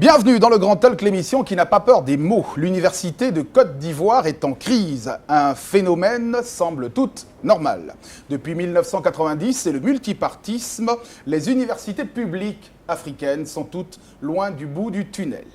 Bienvenue dans le Grand Talk, l'émission qui n'a pas peur des mots. L'université de Côte d'Ivoire est en crise. Un phénomène semble toute normal. Depuis 1990 et le multipartisme, les universités publiques africaines sont toutes loin du bout du tunnel.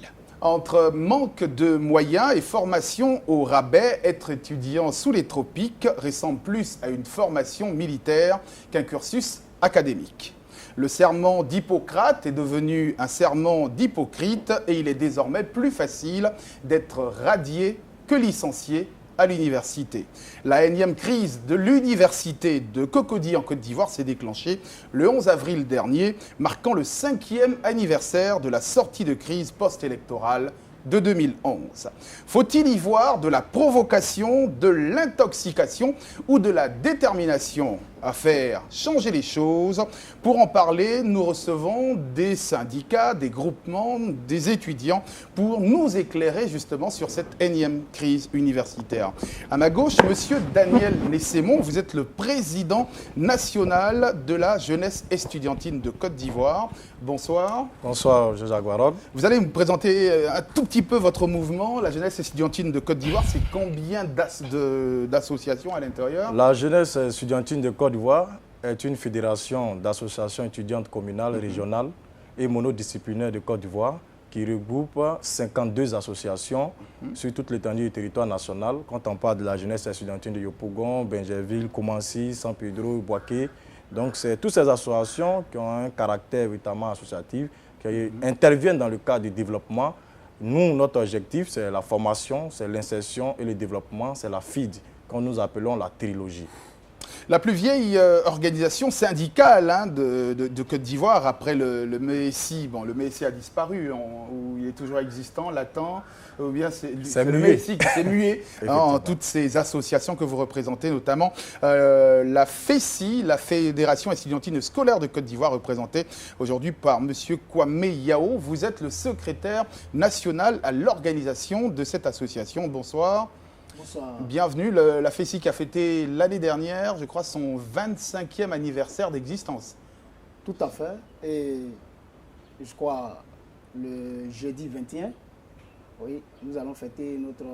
Entre manque de moyens et formation au rabais, être étudiant sous les tropiques ressemble plus à une formation militaire qu'un cursus académique. Le serment d'Hippocrate est devenu un serment d'hypocrite et il est désormais plus facile d'être radié que licencié à l'université. La énième crise de l'université de Cocody en Côte d'Ivoire s'est déclenchée le 11 avril dernier, marquant le 5e anniversaire de la sortie de crise post-électorale de 2011. Faut-il y voir de la provocation, de l'intoxication ou de la détermination à faire changer les choses? Pour en parler, nous recevons des syndicats, des groupements, des étudiants pour nous éclairer justement sur cette énième crise universitaire. À ma gauche, monsieur Daniel Nessémon, vous êtes le président national de la jeunesse estudiantine de Côte d'Ivoire. Bonsoir. Bonsoir, José Aguarod. Vous allez me présenter un tout petit peu votre mouvement, la jeunesse estudiantine de Côte d'Ivoire. C'est combien d'associations à l'intérieur? La jeunesse estudiantine de Côte d'Ivoire est une fédération d'associations étudiantes communales, régionales et monodisciplinaires de Côte d'Ivoire qui regroupe 52 associations sur toute l'étendue du territoire national. Quand on parle de la jeunesse estudiantine de Yopougon, Benjerville, Koumassi, San Pedro, Boaké. Donc, c'est toutes ces associations qui ont un caractère véritablement associatif, qui interviennent dans le cadre du développement. Nous, notre objectif, c'est la formation, c'est l'insertion et le développement, c'est la FID, que nous appelons la trilogie. La plus vieille organisation syndicale de Côte d'Ivoire, après le MESI, bon, le MESI a disparu, ou il est toujours existant, latent, ou bien c'est le MESI qui s'est mué en toutes ces associations que vous représentez, notamment la FESI, la Fédération estudiantine scolaire de Côte d'Ivoire, représentée aujourd'hui par M. Kwame Yao. Vous êtes le secrétaire national à l'organisation de cette association. Bonsoir. Bonsoir. Bienvenue. La FESI qui a fêté l'année dernière, je crois, son 25e anniversaire d'existence. Tout à fait. Et je crois le jeudi 21, oui, nous allons fêter notre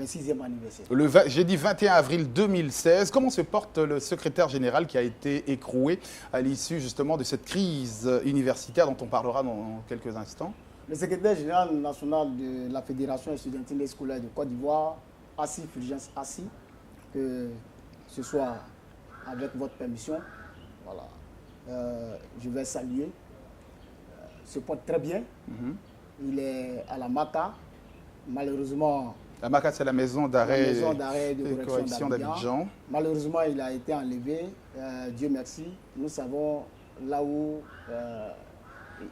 26e anniversaire. Le jeudi 21 avril 2016, comment se porte le secrétaire général qui a été écroué à l'issue justement de cette crise universitaire dont on parlera dans quelques instants? Le secrétaire général national de la Fédération estudiantine et scolaire de Côte d'Ivoire, Assi Fulgence Assi, que ce soit avec votre permission, voilà, je vais saluer, se porte très bien. Il est à la MACA, malheureusement. La MACA, c'est la maison d'arrêt de correction d'Abidjan. Malheureusement, il a été enlevé. Dieu merci. Nous savons là où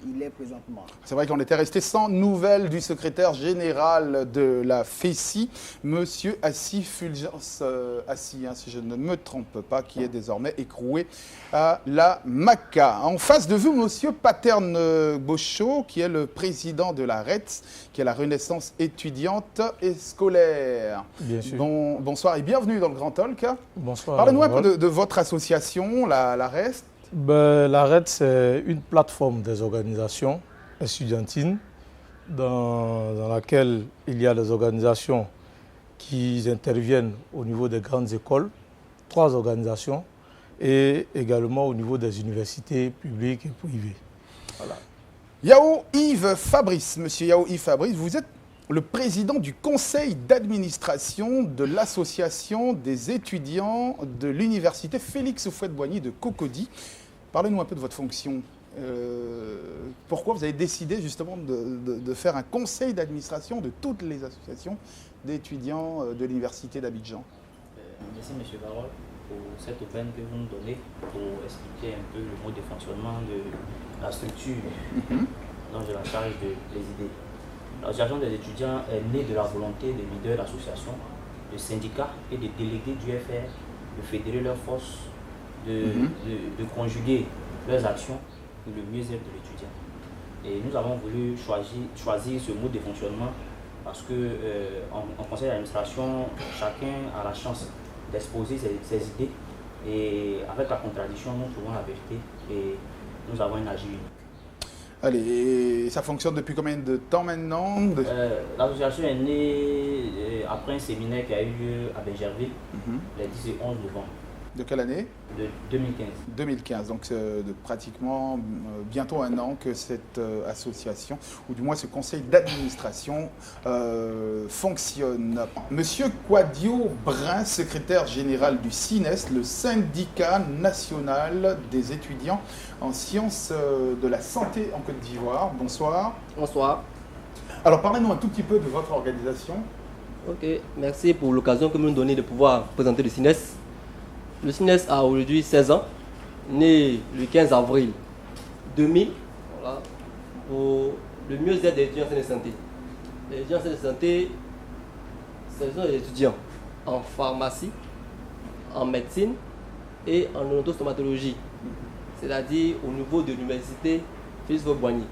il est présentement. C'est vrai qu'on était resté sans nouvelles du secrétaire général de la FESI, monsieur Assi Fulgence Assi, si je ne me trompe pas, qui est désormais écroué à la MACA. En face de vous, monsieur Paterne Bochot, qui est le président de la RETS, qui est la Renaissance étudiante et scolaire. Bien sûr. Bonsoir et bienvenue dans le Grand Talk. Bonsoir. Parlez-nous un peu de votre association, la RETS. La RED, c'est une plateforme des organisations estudiantines dans laquelle il y a des organisations qui interviennent au niveau des grandes écoles, 3 organisations, et également au niveau des universités publiques et privées. Voilà. Yao Yves Fabrice, monsieur Yao Yves Fabrice, vous êtes le président du conseil d'administration de l'association des étudiants de l'université Félix Houphouët-Boigny de Cocody. Parlez-nous un peu de votre fonction. Pourquoi vous avez décidé justement de faire un conseil d'administration de toutes les associations d'étudiants de l'université d'Abidjan? Merci M. Barol pour cette aubaine que vous nous donnez pour expliquer un peu le mode de fonctionnement de la structure dont j'ai la charge de présider. L'association des étudiants est née de la volonté des leaders d'associations, de syndicats et des délégués du FR de fédérer leurs forces, de conjuguer leurs actions pour le mieux-être de l'étudiant. Et nous avons voulu choisir ce mode de fonctionnement parce qu'en conseil d'administration, chacun a la chance d'exposer ses idées et avec la contradiction, nous trouvons la vérité et nous avons un agir unique. Allez, et ça fonctionne depuis combien de temps maintenant? L'association est née après un séminaire qui a eu lieu à Bergerville, les 10 et 11 novembre. De quelle année? De 2015. 2015, donc de pratiquement bientôt un an que cette association, ou du moins ce conseil d'administration, fonctionne. Monsieur Quadio Brun, secrétaire général du SINES, le syndicat national des étudiants en sciences de la santé en Côte d'Ivoire. Bonsoir. Bonsoir. Alors parlez-nous un tout petit peu de votre organisation. Ok, merci pour l'occasion que vous nous donnez de pouvoir présenter le SINES. Le SINES a aujourd'hui 16 ans, né le 15 avril 2000, voilà, pour le mieux-être des étudiants de santé. Les étudiants de santé, ce sont des étudiants en pharmacie, en médecine et en odontostomatologie, c'est-à-dire au niveau de l'université Félix Houphouët-Boigny.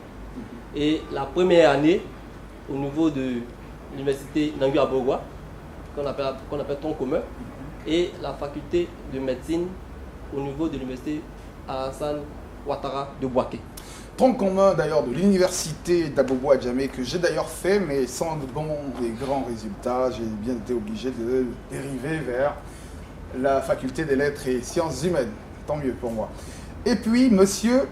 Et la première année, au niveau de l'université Nangui Abougua, qu'on appelle tronc commun, et la faculté de médecine au niveau de l'université Alassane Ouattara de Bouaké. Tronc commun d'ailleurs de l'université d'Abobo-Adjamé que j'ai d'ailleurs fait, mais sans de bons et grands résultats. J'ai bien été obligé de dériver vers la faculté des lettres et sciences humaines. Tant mieux pour moi. Et puis, monsieur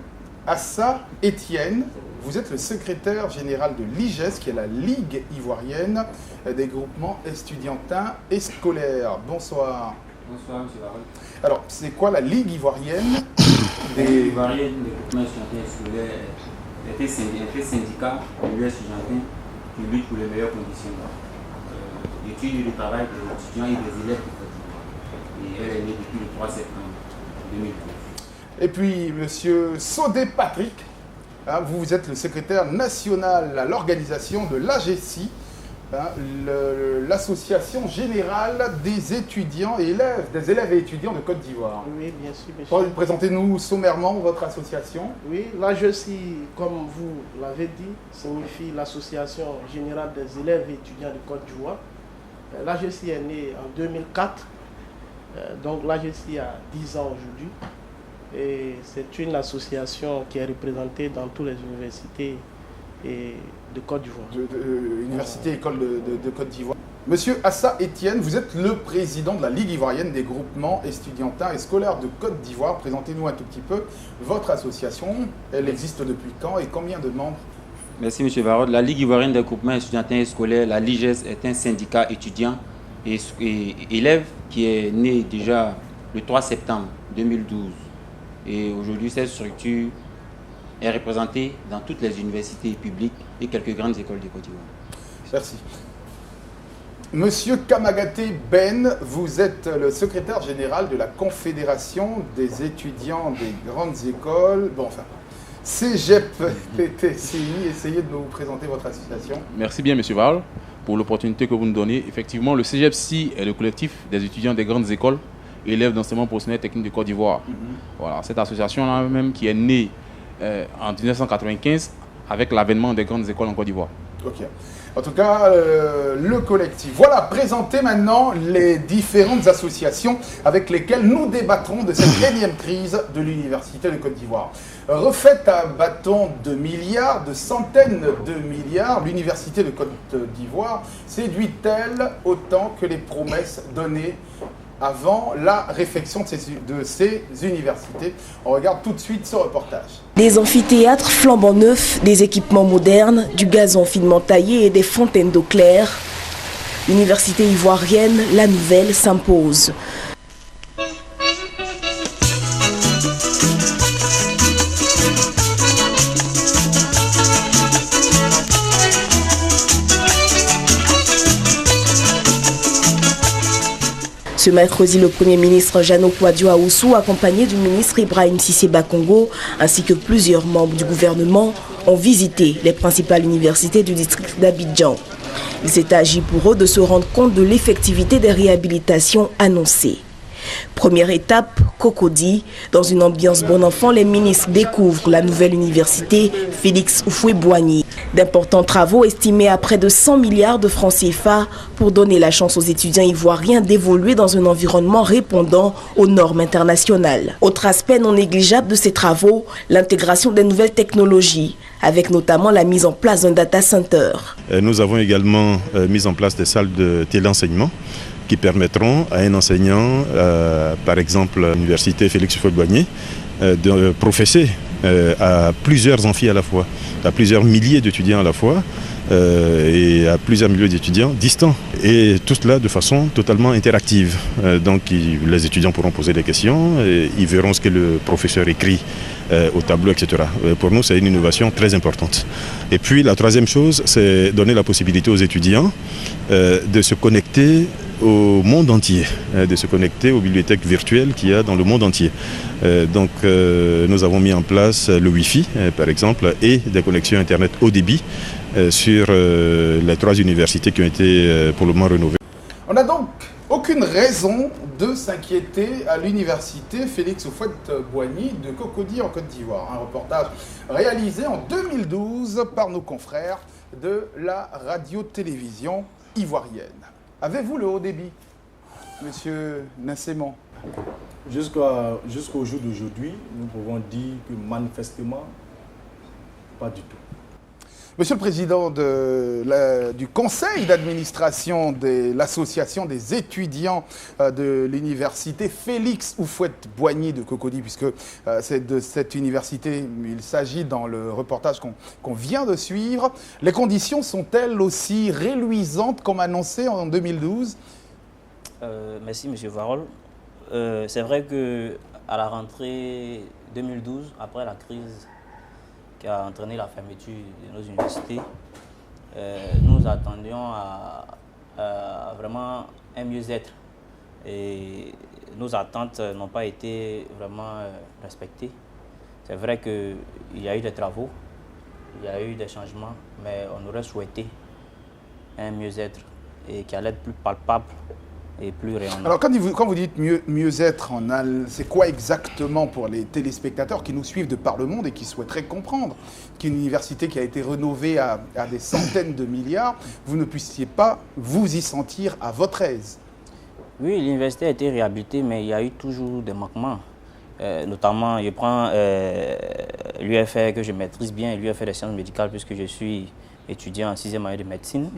Assa Etienne, vous êtes le secrétaire général de l'IGES, qui est la Ligue ivoirienne des groupements estudiantins et scolaires. Bonsoir. Bonsoir, M. Varol. Alors, c'est quoi la Ligue ivoirienne La Ligue ivoirienne des groupements estudiantins et scolaires est un syndicat de l'US estudiantin qui lutte pour les meilleures conditions d'études et de travail des étudiants et des élèves. Et elle est née depuis le 3 septembre 2012. Et puis, monsieur Sodé Patrick, vous êtes le secrétaire national à l'organisation de l'AGESI, l'association générale des étudiants et élèves, des élèves et étudiants de Côte d'Ivoire. Oui, bien sûr, monsieur. Présentez-nous sommairement votre association. Oui, l'AGESI, comme vous l'avez dit, signifie l'association générale des élèves et étudiants de Côte d'Ivoire. L'AGESI est née en 2004, donc l'AGESI a 10 ans aujourd'hui. Et c'est une association qui est représentée dans toutes les universités de Côte d'Ivoire. Université, école de Côte d'Ivoire. Monsieur Assa Etienne, vous êtes le président de la Ligue ivoirienne des groupements estudiantins et scolaires de Côte d'Ivoire. Présentez-nous un tout petit peu votre association. Elle existe depuis quand et combien de membres? Merci, M. Varod. La Ligue ivoirienne des groupements estudiantins et scolaires, la LIGES, est un syndicat étudiant et élèves qui est né déjà le 3 septembre 2012. Et aujourd'hui, cette structure est représentée dans toutes les universités publiques et quelques grandes écoles de Côte d'Ivoire. Merci. Monsieur Kamagaté Ben, vous êtes le secrétaire général de la Confédération des étudiants des grandes écoles. Bon, enfin, CEGEP-PTCI. Essayez de nous présenter votre association. Merci bien, monsieur Val, pour l'opportunité que vous nous donnez. Effectivement, le CEGEP-PTCI est le collectif des étudiants des grandes écoles, élèves d'enseignement professionnel technique de Côte d'Ivoire. Voilà, cette association-là même qui est née en 1995 avec l'avènement des grandes écoles en Côte d'Ivoire. Ok. En tout cas, le collectif. Voilà, présenter maintenant les différentes associations avec lesquelles nous débattrons de cette énième crise de l'Université de Côte d'Ivoire. Refaite à bâton de milliards, de centaines de milliards, l'Université de Côte d'Ivoire séduit-elle autant que les promesses données avant la réfection de ces universités? On regarde tout de suite ce reportage. Des amphithéâtres flambant neufs, des équipements modernes, du gazon finement taillé et des fontaines d'eau claire. L'université ivoirienne, la nouvelle, s'impose. Ce mercredi, le Premier ministre Jeannot Kouadio Aoussou, accompagné du ministre Ibrahim Cissé Bakongo, ainsi que plusieurs membres du gouvernement, ont visité les principales universités du district d'Abidjan. Il s'est agi pour eux de se rendre compte de l'effectivité des réhabilitations annoncées. Première étape, Cocody. Dans une ambiance bon enfant, les ministres découvrent la nouvelle université Félix Houphouët-Boigny. D'importants travaux estimés à près de 100 milliards de francs CFA pour donner la chance aux étudiants ivoiriens d'évoluer dans un environnement répondant aux normes internationales. Autre aspect non négligeable de ces travaux, l'intégration des nouvelles technologies, avec notamment la mise en place d'un data center. Nous avons également mis en place des salles de téléenseignement qui permettront à un enseignant, par exemple à l'université Félix Houphouët-Boigny, de professer à plusieurs amphis à la fois, à plusieurs milliers d'étudiants à la fois et à plusieurs milliers d'étudiants distants. Et tout cela de façon totalement interactive. Donc les étudiants pourront poser des questions, et ils verront ce que le professeur écrit au tableau, etc. Pour nous, c'est une innovation très importante. Et puis la troisième chose, c'est donner la possibilité aux étudiants de se connecter au monde entier, de se connecter aux bibliothèques virtuelles qu'il y a dans le monde entier. Donc nous avons mis en place le Wi-Fi, par exemple, et des connexions Internet haut débit sur les 3 universités qui ont été pour le moment rénovées. On n'a donc aucune raison de s'inquiéter à l'université Félix Houphouët-Boigny de Cocody en Côte d'Ivoire. Un reportage réalisé en 2012 par nos confrères de la radio-télévision ivoirienne. Avez-vous le haut débit, Monsieur Nasséman? Jusqu'au jour d'aujourd'hui, nous pouvons dire que manifestement, pas du tout. Monsieur le Président du conseil d'administration de l'association des étudiants de l'université Félix Houphouët-Boigny de Cocody, puisque c'est de cette université il s'agit dans le reportage qu'on vient de suivre, les conditions sont-elles aussi reluisantes comme annoncé en 2012? Merci M. Varol. C'est vrai qu'à la rentrée 2012, après la crise qui a entraîné la fermeture de nos universités, nous attendions à vraiment un mieux-être. Et nos attentes n'ont pas été vraiment respectées. C'est vrai qu'il y a eu des travaux, il y a eu des changements, mais on aurait souhaité un mieux-être et qui allait être plus palpable et plus rayonnant. Alors quand vous dites mieux-être, c'est quoi exactement pour les téléspectateurs qui nous suivent de par le monde et qui souhaiteraient comprendre qu'une université qui a été rénovée à des centaines de milliards, vous ne puissiez pas vous y sentir à votre aise? Oui, l'université a été réhabilitée, mais il y a eu toujours des manquements. Notamment, je prends l'UFR que je maîtrise bien, l'UFR des sciences médicales, puisque je suis étudiant en 6e année de médecine.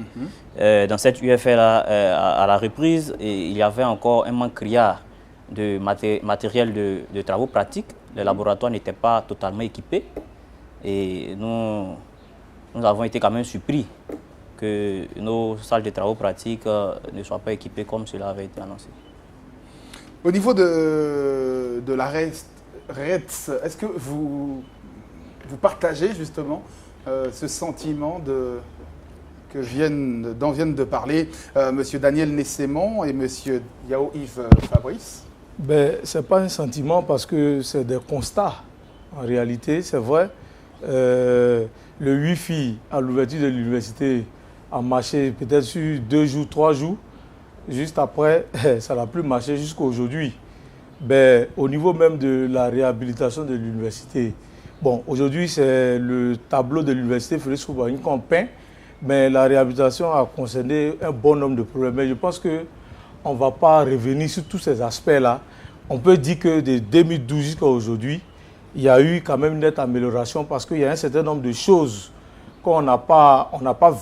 Dans cette UFR-là, à la reprise, il y avait encore un manque criard de matériel de travaux pratiques. Les laboratoires n'étaient pas totalement équipés. Et nous avons été quand même surpris que nos salles de travaux pratiques ne soient pas équipées comme cela avait été annoncé. Au niveau de la RETS, est-ce que vous partagez justement ce sentiment dont viennent de parler M. Daniel Nesséman et M. Yao-Yves Fabrice? Ce n'est pas un sentiment parce que c'est des constats. En réalité, c'est vrai, le Wi-Fi à l'ouverture de l'université a marché peut-être sur 2 jours, 3 jours. Juste après, ça n'a plus marché jusqu'à aujourd'hui. Au niveau même de la réhabilitation de l'université, aujourd'hui, c'est le tableau de l'université Félix Houphouët-Boigny qu'on peint, mais la réhabilitation a concerné un bon nombre de problèmes. Mais je pense qu'on ne va pas revenir sur tous ces aspects-là. On peut dire que de 2012 jusqu'à aujourd'hui, il y a eu quand même une nette amélioration parce qu'il y a un certain nombre de choses qu'on n'a pas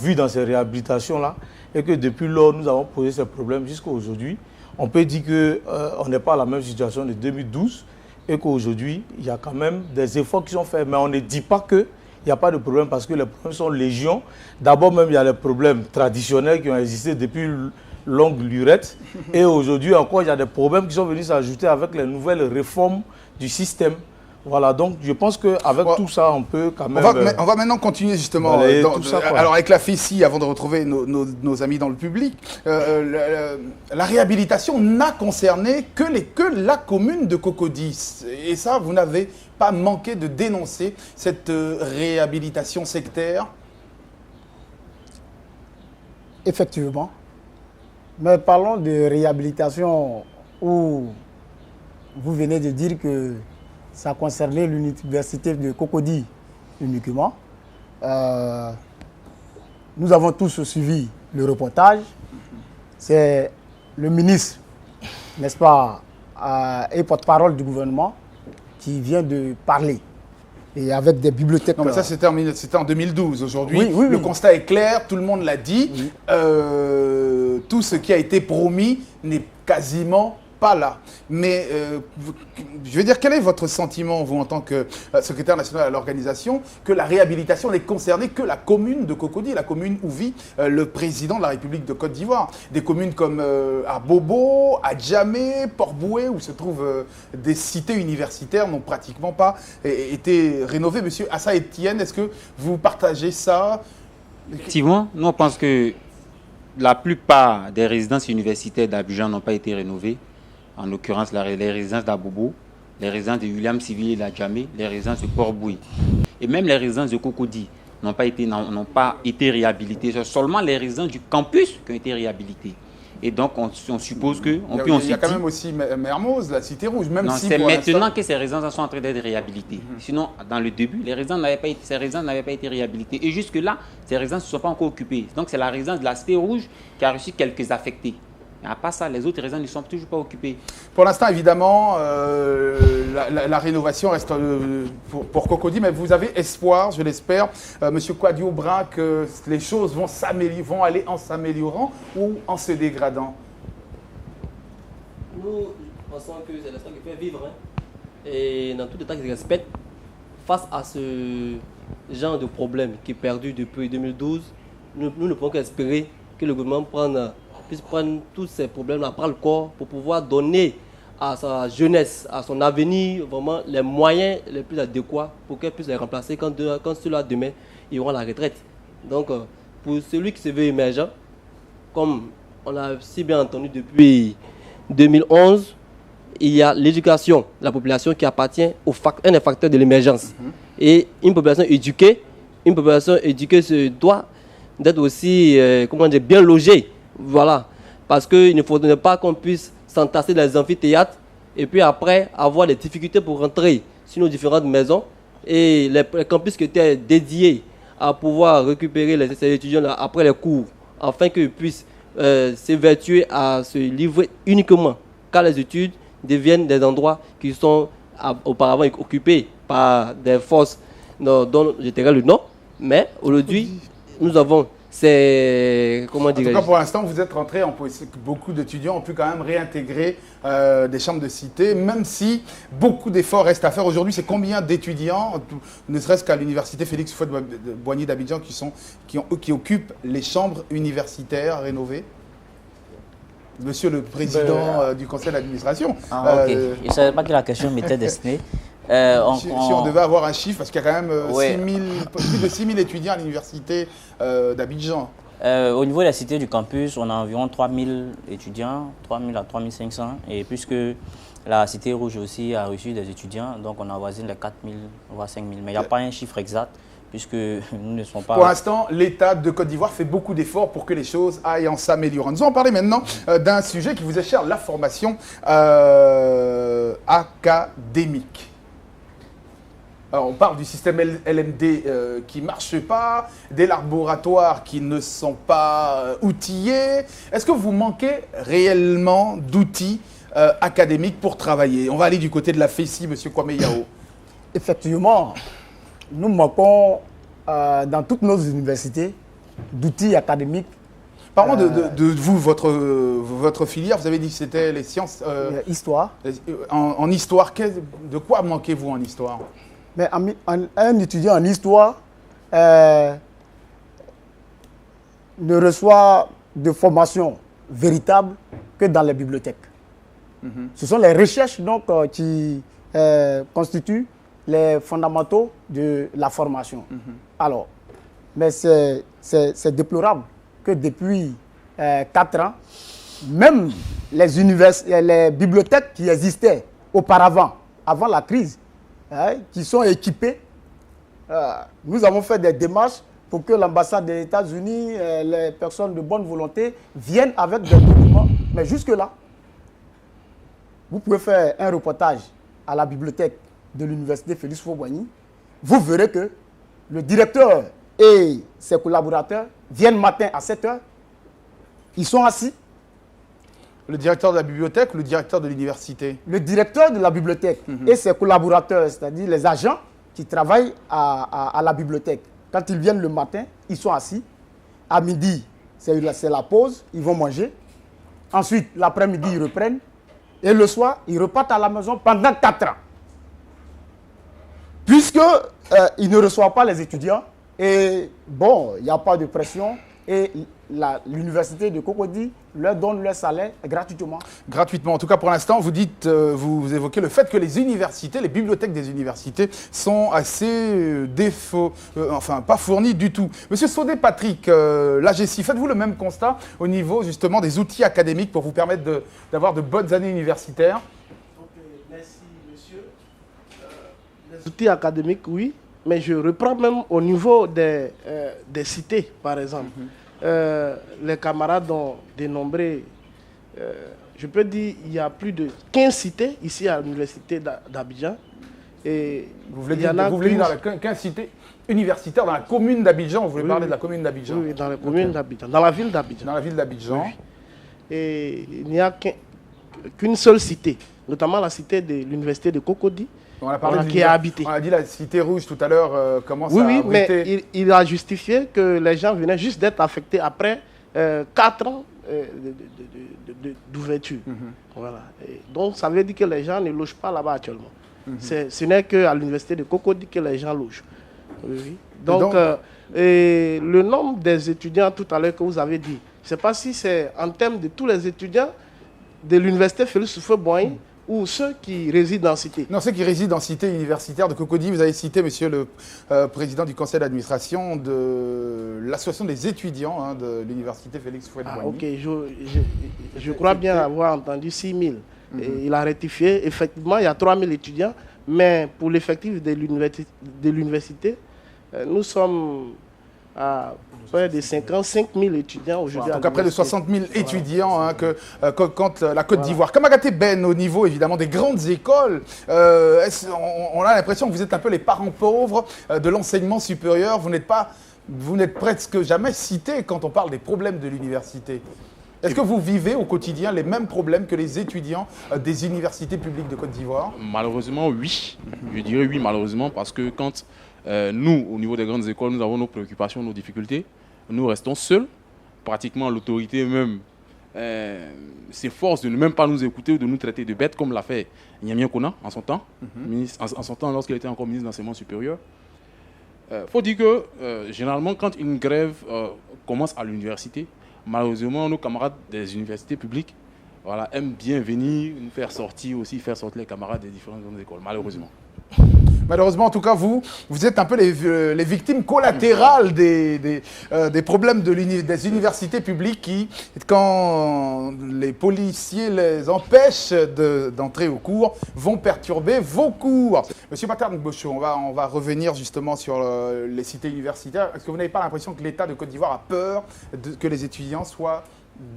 vues dans ces réhabilitations-là et que depuis lors, nous avons posé ces problèmes jusqu'à aujourd'hui. On peut dire qu'on n'est pas à la même situation de 2012. Et qu'aujourd'hui, il y a quand même des efforts qui sont faits. Mais on ne dit pas qu'il n'y a pas de problème parce que les problèmes sont légion. D'abord même, il y a les problèmes traditionnels qui ont existé depuis longue lurette. Et aujourd'hui encore, il y a des problèmes qui sont venus s'ajouter avec les nouvelles réformes du système. Voilà, donc je pense qu'avec tout ça, on peut quand même... On va maintenant continuer justement. Alors avec la FECI, avant de retrouver nos amis dans le public, la réhabilitation n'a concerné que la commune de Cocody. Et ça, vous n'avez pas manqué de dénoncer cette réhabilitation sectaire? Effectivement. Mais parlons de réhabilitation où vous venez de dire que ça concernait l'université de Cocody uniquement. nous avons tous suivi le reportage. C'est le ministre, n'est-ce pas, et porte-parole du gouvernement qui vient de parler. Et avec des bibliothèques... Non, mais ça, c'était en 2012. Aujourd'hui, oui, le constat est clair, tout le monde l'a dit. Oui. Tout ce qui a été promis n'est quasiment pas là. Mais je veux dire, quel est votre sentiment, vous, en tant que secrétaire national à l'organisation, que la réhabilitation n'est concernée que la commune de Cocody, la commune où vit le président de la République de Côte d'Ivoire. Des communes comme à Bobo, à Djamé, Port-Boué, où se trouvent des cités universitaires n'ont pratiquement pas été rénovées. Monsieur Assa Etienne, est-ce que vous partagez ça? Effectivement, nous on pense que la plupart des résidences universitaires d'Abidjan n'ont pas été rénovées. En l'occurrence, les résidences d'Abobo, les résidences de William Civil et d'Adjamé, les résidences de Port-Boué. Et même les résidences de Cocody n'ont pas été réhabilitées. C'est seulement les résidences du campus qui ont été réhabilitées. Et donc, on suppose que... Il y a quand même aussi Mermoz, la Cité Rouge, même non, si... c'est maintenant que ces résidences sont en train d'être réhabilitées. Sinon, dans le début, ces résidences n'avaient pas été réhabilitées. Et jusque-là, ces résidences ne sont pas encore occupées. Donc, c'est la résidence de la Cité Rouge qui a reçu quelques affectés. Et à part ça, les autres résidences ne sont toujours pas occupées. Pour l'instant, évidemment, la rénovation reste pour Cocody, mais vous avez espoir, je l'espère, Monsieur Kwadio Brin, que les choses vont aller en s'améliorant ou en se dégradant? Nous pensons que c'est l'instant qui fait vivre. Et dans tout état qui respecte, face à ce genre de problème qui est perdu depuis 2012, nous ne pouvons qu'espérer que le gouvernement puisse prendre tous ces problèmes à bras le corps pour pouvoir donner à sa jeunesse, à son avenir, vraiment les moyens les plus adéquats pour qu'elle puisse les remplacer quand ceux-là demain iront à la retraite. Donc, pour celui qui se veut émergent, comme on a si bien entendu depuis 2011, il y a l'éducation de la population qui appartient un des facteurs de l'émergence. Et une population éduquée se doit d'être aussi bien logée. Voilà, parce qu'il ne faudrait pas qu'on puisse s'entasser dans les amphithéâtres et puis après avoir des difficultés pour rentrer sur nos différentes maisons. Et les campus qui étaient dédiés à pouvoir récupérer ces étudiants après les cours, afin qu'ils puissent s'évertuer à se livrer uniquement quand les études deviennent des endroits qui sont auparavant occupés par des forces dont je tairai le nom. Mais aujourd'hui, nous avons... En tout cas, pour l'instant, vous êtes rentré beaucoup d'étudiants ont pu quand même réintégrer des chambres de cité, même si beaucoup d'efforts restent à faire. Aujourd'hui, c'est combien d'étudiants, ne serait-ce qu'à l'université Félix Houphouët-Boigny d'Abidjan, qui occupent les chambres universitaires rénovées? Monsieur le président du conseil d'administration. Ok, je ne savais pas que la question m'était destinée. Si on devait avoir un chiffre, parce qu'il y a quand même plus de 6 000 étudiants à l'université d'Abidjan. Au niveau de la cité du campus, on a environ 3 000 étudiants, 3 000 à 3 500. Et puisque la cité rouge aussi a reçu des étudiants, donc on avoisine les 4 000, voire 5 000. Mais il n'y a pas un chiffre exact, puisque nous ne sommes pas... Pour l'instant, l'État de Côte d'Ivoire fait beaucoup d'efforts pour que les choses aillent en s'améliorant. Nous allons parler maintenant d'un sujet qui vous est cher, la formation académique. Alors, on parle du système LMD qui ne marche pas, des laboratoires qui ne sont pas outillés. Est-ce que vous manquez réellement d'outils académiques pour travailler? On va aller du côté de la FESI, M. Kwame Yao. Effectivement, nous manquons dans toutes nos universités d'outils académiques. Parlons de vous, votre filière. Vous avez dit que c'était les sciences... Histoire. En histoire, de quoi manquez-vous en histoire? Mais un étudiant en histoire ne reçoit de formation véritable que dans les bibliothèques. Ce sont les recherches donc, qui constituent les fondamentaux de la formation. Alors, mais c'est déplorable que depuis 4 ans, même les bibliothèques qui existaient auparavant, avant la crise, qui sont équipés. Nous avons fait des démarches pour que l'ambassade des États-Unis, les personnes de bonne volonté viennent avec des documents. Mais jusque-là, vous pouvez faire un reportage à la bibliothèque de l'université Félix Houphouët-Boigny. Vous verrez que le directeur et ses collaborateurs viennent matin à 7 h, ils sont assis. Le directeur de la bibliothèque ou le directeur de l'université? Le directeur de la bibliothèque et ses collaborateurs, c'est-à-dire les agents qui travaillent à la bibliothèque. Quand ils viennent le matin, ils sont assis. À midi, c'est la pause, ils vont manger. Ensuite, l'après-midi, ils reprennent. Et le soir, ils repartent à la maison pendant 4 ans. Puisqu'ils ne reçoivent pas les étudiants. Et bon, il n'y a pas de pression. Et l'université de Cocody leur donne leur salaire gratuitement. Gratuitement. En tout cas, pour l'instant, vous dites, vous évoquez le fait que les universités, les bibliothèques des universités sont assez enfin, pas fournies du tout. Monsieur Sodé-Patrick, l'AGESI, faites-vous le même constat au niveau justement des outils académiques pour vous permettre d'avoir de bonnes années universitaires? Merci, monsieur. Les outils académiques, oui. Mais je reprends même au niveau des cités, par exemple. Les camarades ont dénombré, je peux dire, il y a plus de 15 cités ici à l'université d'Abidjan. Et vous voulez dire dans les 15 cités universitaires dans la commune d'Abidjan? Vous voulez parler de la commune d'Abidjan? Oui, dans la commune d'Abidjan, dans la ville d'Abidjan. Dans la ville d'Abidjan. Oui. Et il n'y a qu'une seule cité, notamment la cité de l'université de Cocody. On a parlé qui est habité. On a dit la cité rouge tout à l'heure, comment ça a Oui, abrité... mais il a justifié que les gens venaient juste d'être affectés après 4 ans d'ouverture. Voilà. Et donc ça veut dire que les gens ne logent pas là-bas actuellement. Ce n'est qu'à l'université de Cocody que les gens logent. Oui. Donc le nombre des étudiants tout à l'heure que vous avez dit, je ne sais pas si c'est en termes de tous les étudiants de l'université Félix Houphouët-Boigny ou ceux qui résident en cité. Non, ceux qui résident en cité universitaire de Cocody. Vous avez cité, monsieur le président du conseil d'administration de l'association des étudiants de l'université Félix Houphouët-Boigny. Ok, je crois bien avoir entendu 6 000. Et il a rectifié. Effectivement, il y a 3 000 étudiants, mais pour l'effectif de l'université, nous sommes à près de 55 000 étudiants aujourd'hui. Donc à près de 60 000 étudiants quand la Côte d'Ivoire. Kamagaté Ben, au niveau évidemment des grandes écoles, on a l'impression que vous êtes un peu les parents pauvres de l'enseignement supérieur. Vous n'êtes presque jamais cités quand on parle des problèmes de l'université. Est-ce que vous vivez au quotidien les mêmes problèmes que les étudiants des universités publiques de Côte d'Ivoire? Malheureusement, oui. Je dirais oui, malheureusement, parce que quand nous, au niveau des grandes écoles, nous avons nos préoccupations, nos difficultés, nous restons seuls. Pratiquement, l'autorité même s'efforce de ne même pas nous écouter ou de nous traiter de bêtes, comme l'a fait Niamien Kona en son temps, lorsqu'il était encore ministre d'enseignement supérieur. Faut dire que, généralement, quand une grève commence à l'université, malheureusement, nos camarades des universités publiques aiment bien venir nous faire sortir les camarades des différentes écoles, malheureusement. Malheureusement, en tout cas, vous êtes un peu les victimes collatérales des problèmes des universités publiques qui, quand les policiers les empêchent d'entrer au cours, vont perturber vos cours. Monsieur Patarn Bocho, on va revenir justement sur les cités universitaires. Est-ce que vous n'avez pas l'impression que l'État de Côte d'Ivoire a peur que les étudiants soient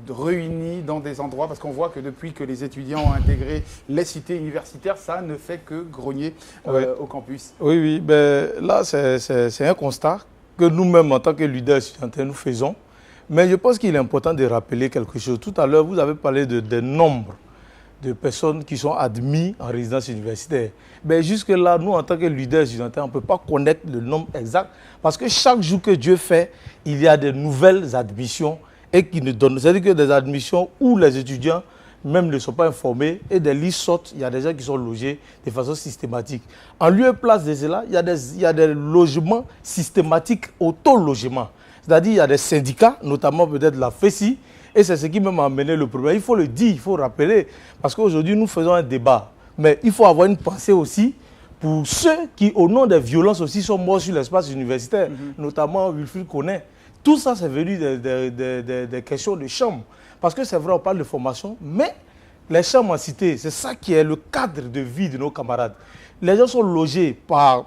réunis dans des endroits, parce qu'on voit que depuis que les étudiants ont intégré les cités universitaires, ça ne fait que grogner au campus. Oui, ben, là c'est un constat que nous-mêmes en tant que leaders étudiantins nous faisons, mais je pense qu'il est important de rappeler quelque chose. Tout à l'heure, vous avez parlé des nombres de personnes qui sont admises en résidence universitaire. Ben, jusque-là, nous en tant que leaders étudiantins, on ne peut pas connaître le nombre exact, parce que chaque jour que Dieu fait, il y a de nouvelles admissions et qui ne donnent, c'est-à-dire que des admissions où les étudiants même ne sont pas informés et des listes sortent, il y a des gens qui sont logés de façon systématique. En lieu et place de cela, il y a des logements systématiques, auto-logements. C'est-à-dire qu'il y a des syndicats, notamment peut-être la FESI, et c'est ce qui même a amené le problème. Il faut le dire, il faut rappeler, parce qu'aujourd'hui nous faisons un débat, mais il faut avoir une pensée aussi pour ceux qui, au nom des violences aussi, sont morts sur l'espace universitaire, notamment Wilfried Koné. Tout ça, c'est venu des questions de chambres. Parce que c'est vrai, on parle de formation, mais les chambres en cité, c'est ça qui est le cadre de vie de nos camarades. Les gens sont logés par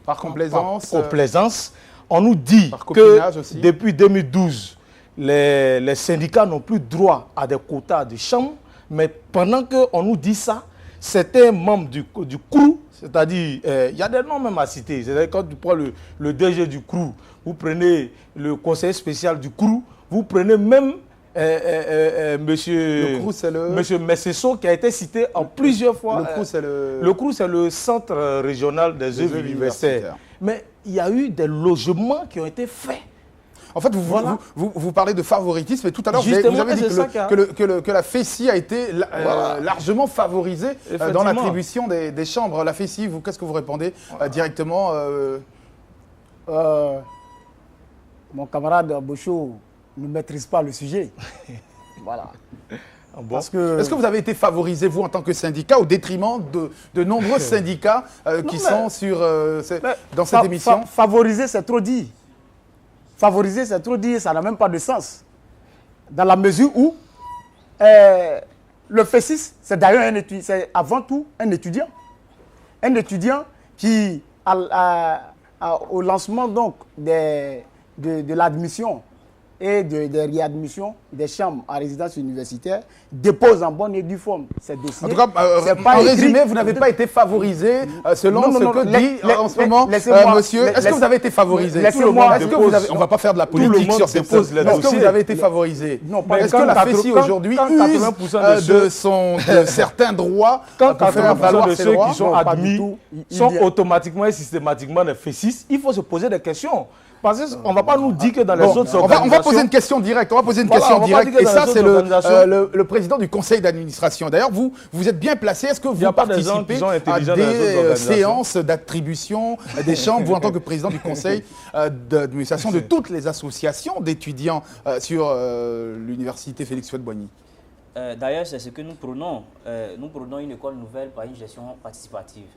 complaisance. On nous dit que depuis 2012, les syndicats n'ont plus droit à des quotas de chambres, mais pendant qu'on nous dit ça, certains membres du CRU, c'est-à-dire, il y a des noms même à citer. C'est-à-dire, quand tu prends le DG du CRU, vous prenez le conseiller spécial du CRU, vous prenez même monsieur Messesso qui a été cité en plusieurs fois. Le CRU, c'est le Centre régional des œuvres universitaires. Mais il y a eu des logements qui ont été faits. En fait, vous parlez de favoritisme, et tout à l'heure, vous avez dit que la FESI a été largement favorisée dans l'attribution des chambres. La FESI, qu'est-ce que vous répondez directement Mon camarade Bocho ne maîtrise pas le sujet. Voilà. Bon. Est-ce que vous avez été favorisé, vous, en tant que syndicat, au détriment de nombreux syndicats qui sont dans cette émission Favoriser, c'est trop dit. Favoriser, c'est trop dit, ça n'a même pas de sens. Dans la mesure où le FESIS, c'est d'ailleurs c'est avant tout un étudiant. Un étudiant qui, au lancement donc de l'admission et de réadmission des chambres à résidence universitaire, dépose en bonne et due forme ces dossiers. En tout cas, en résumé, vous n'avez pas été favorisé selon ce que dit en ce moment monsieur. Est-ce que vous avez été favorisé? On ne va pas faire de la politique sur ces postes. Est-ce que vous avez été favorisé? Est-ce que la FESI aujourd'hui use de certains droits quand 80% de ceux qui sont admis sont automatiquement et systématiquement des FESIS? Il faut se poser des questions. Parce qu'on ne va pas nous dire que dans les autres organisations... On va poser une question directe. Et ça, c'est le président du conseil d'administration. D'ailleurs, vous êtes bien placé. Est-ce que vous participez à des séances d'attribution des chambres, vous en tant que président du conseil d'administration de toutes les associations d'étudiants sur l'université Félix Houphouët-Boigny? D'ailleurs, c'est ce que nous prônons. Nous prônons une école nouvelle par une gestion participative.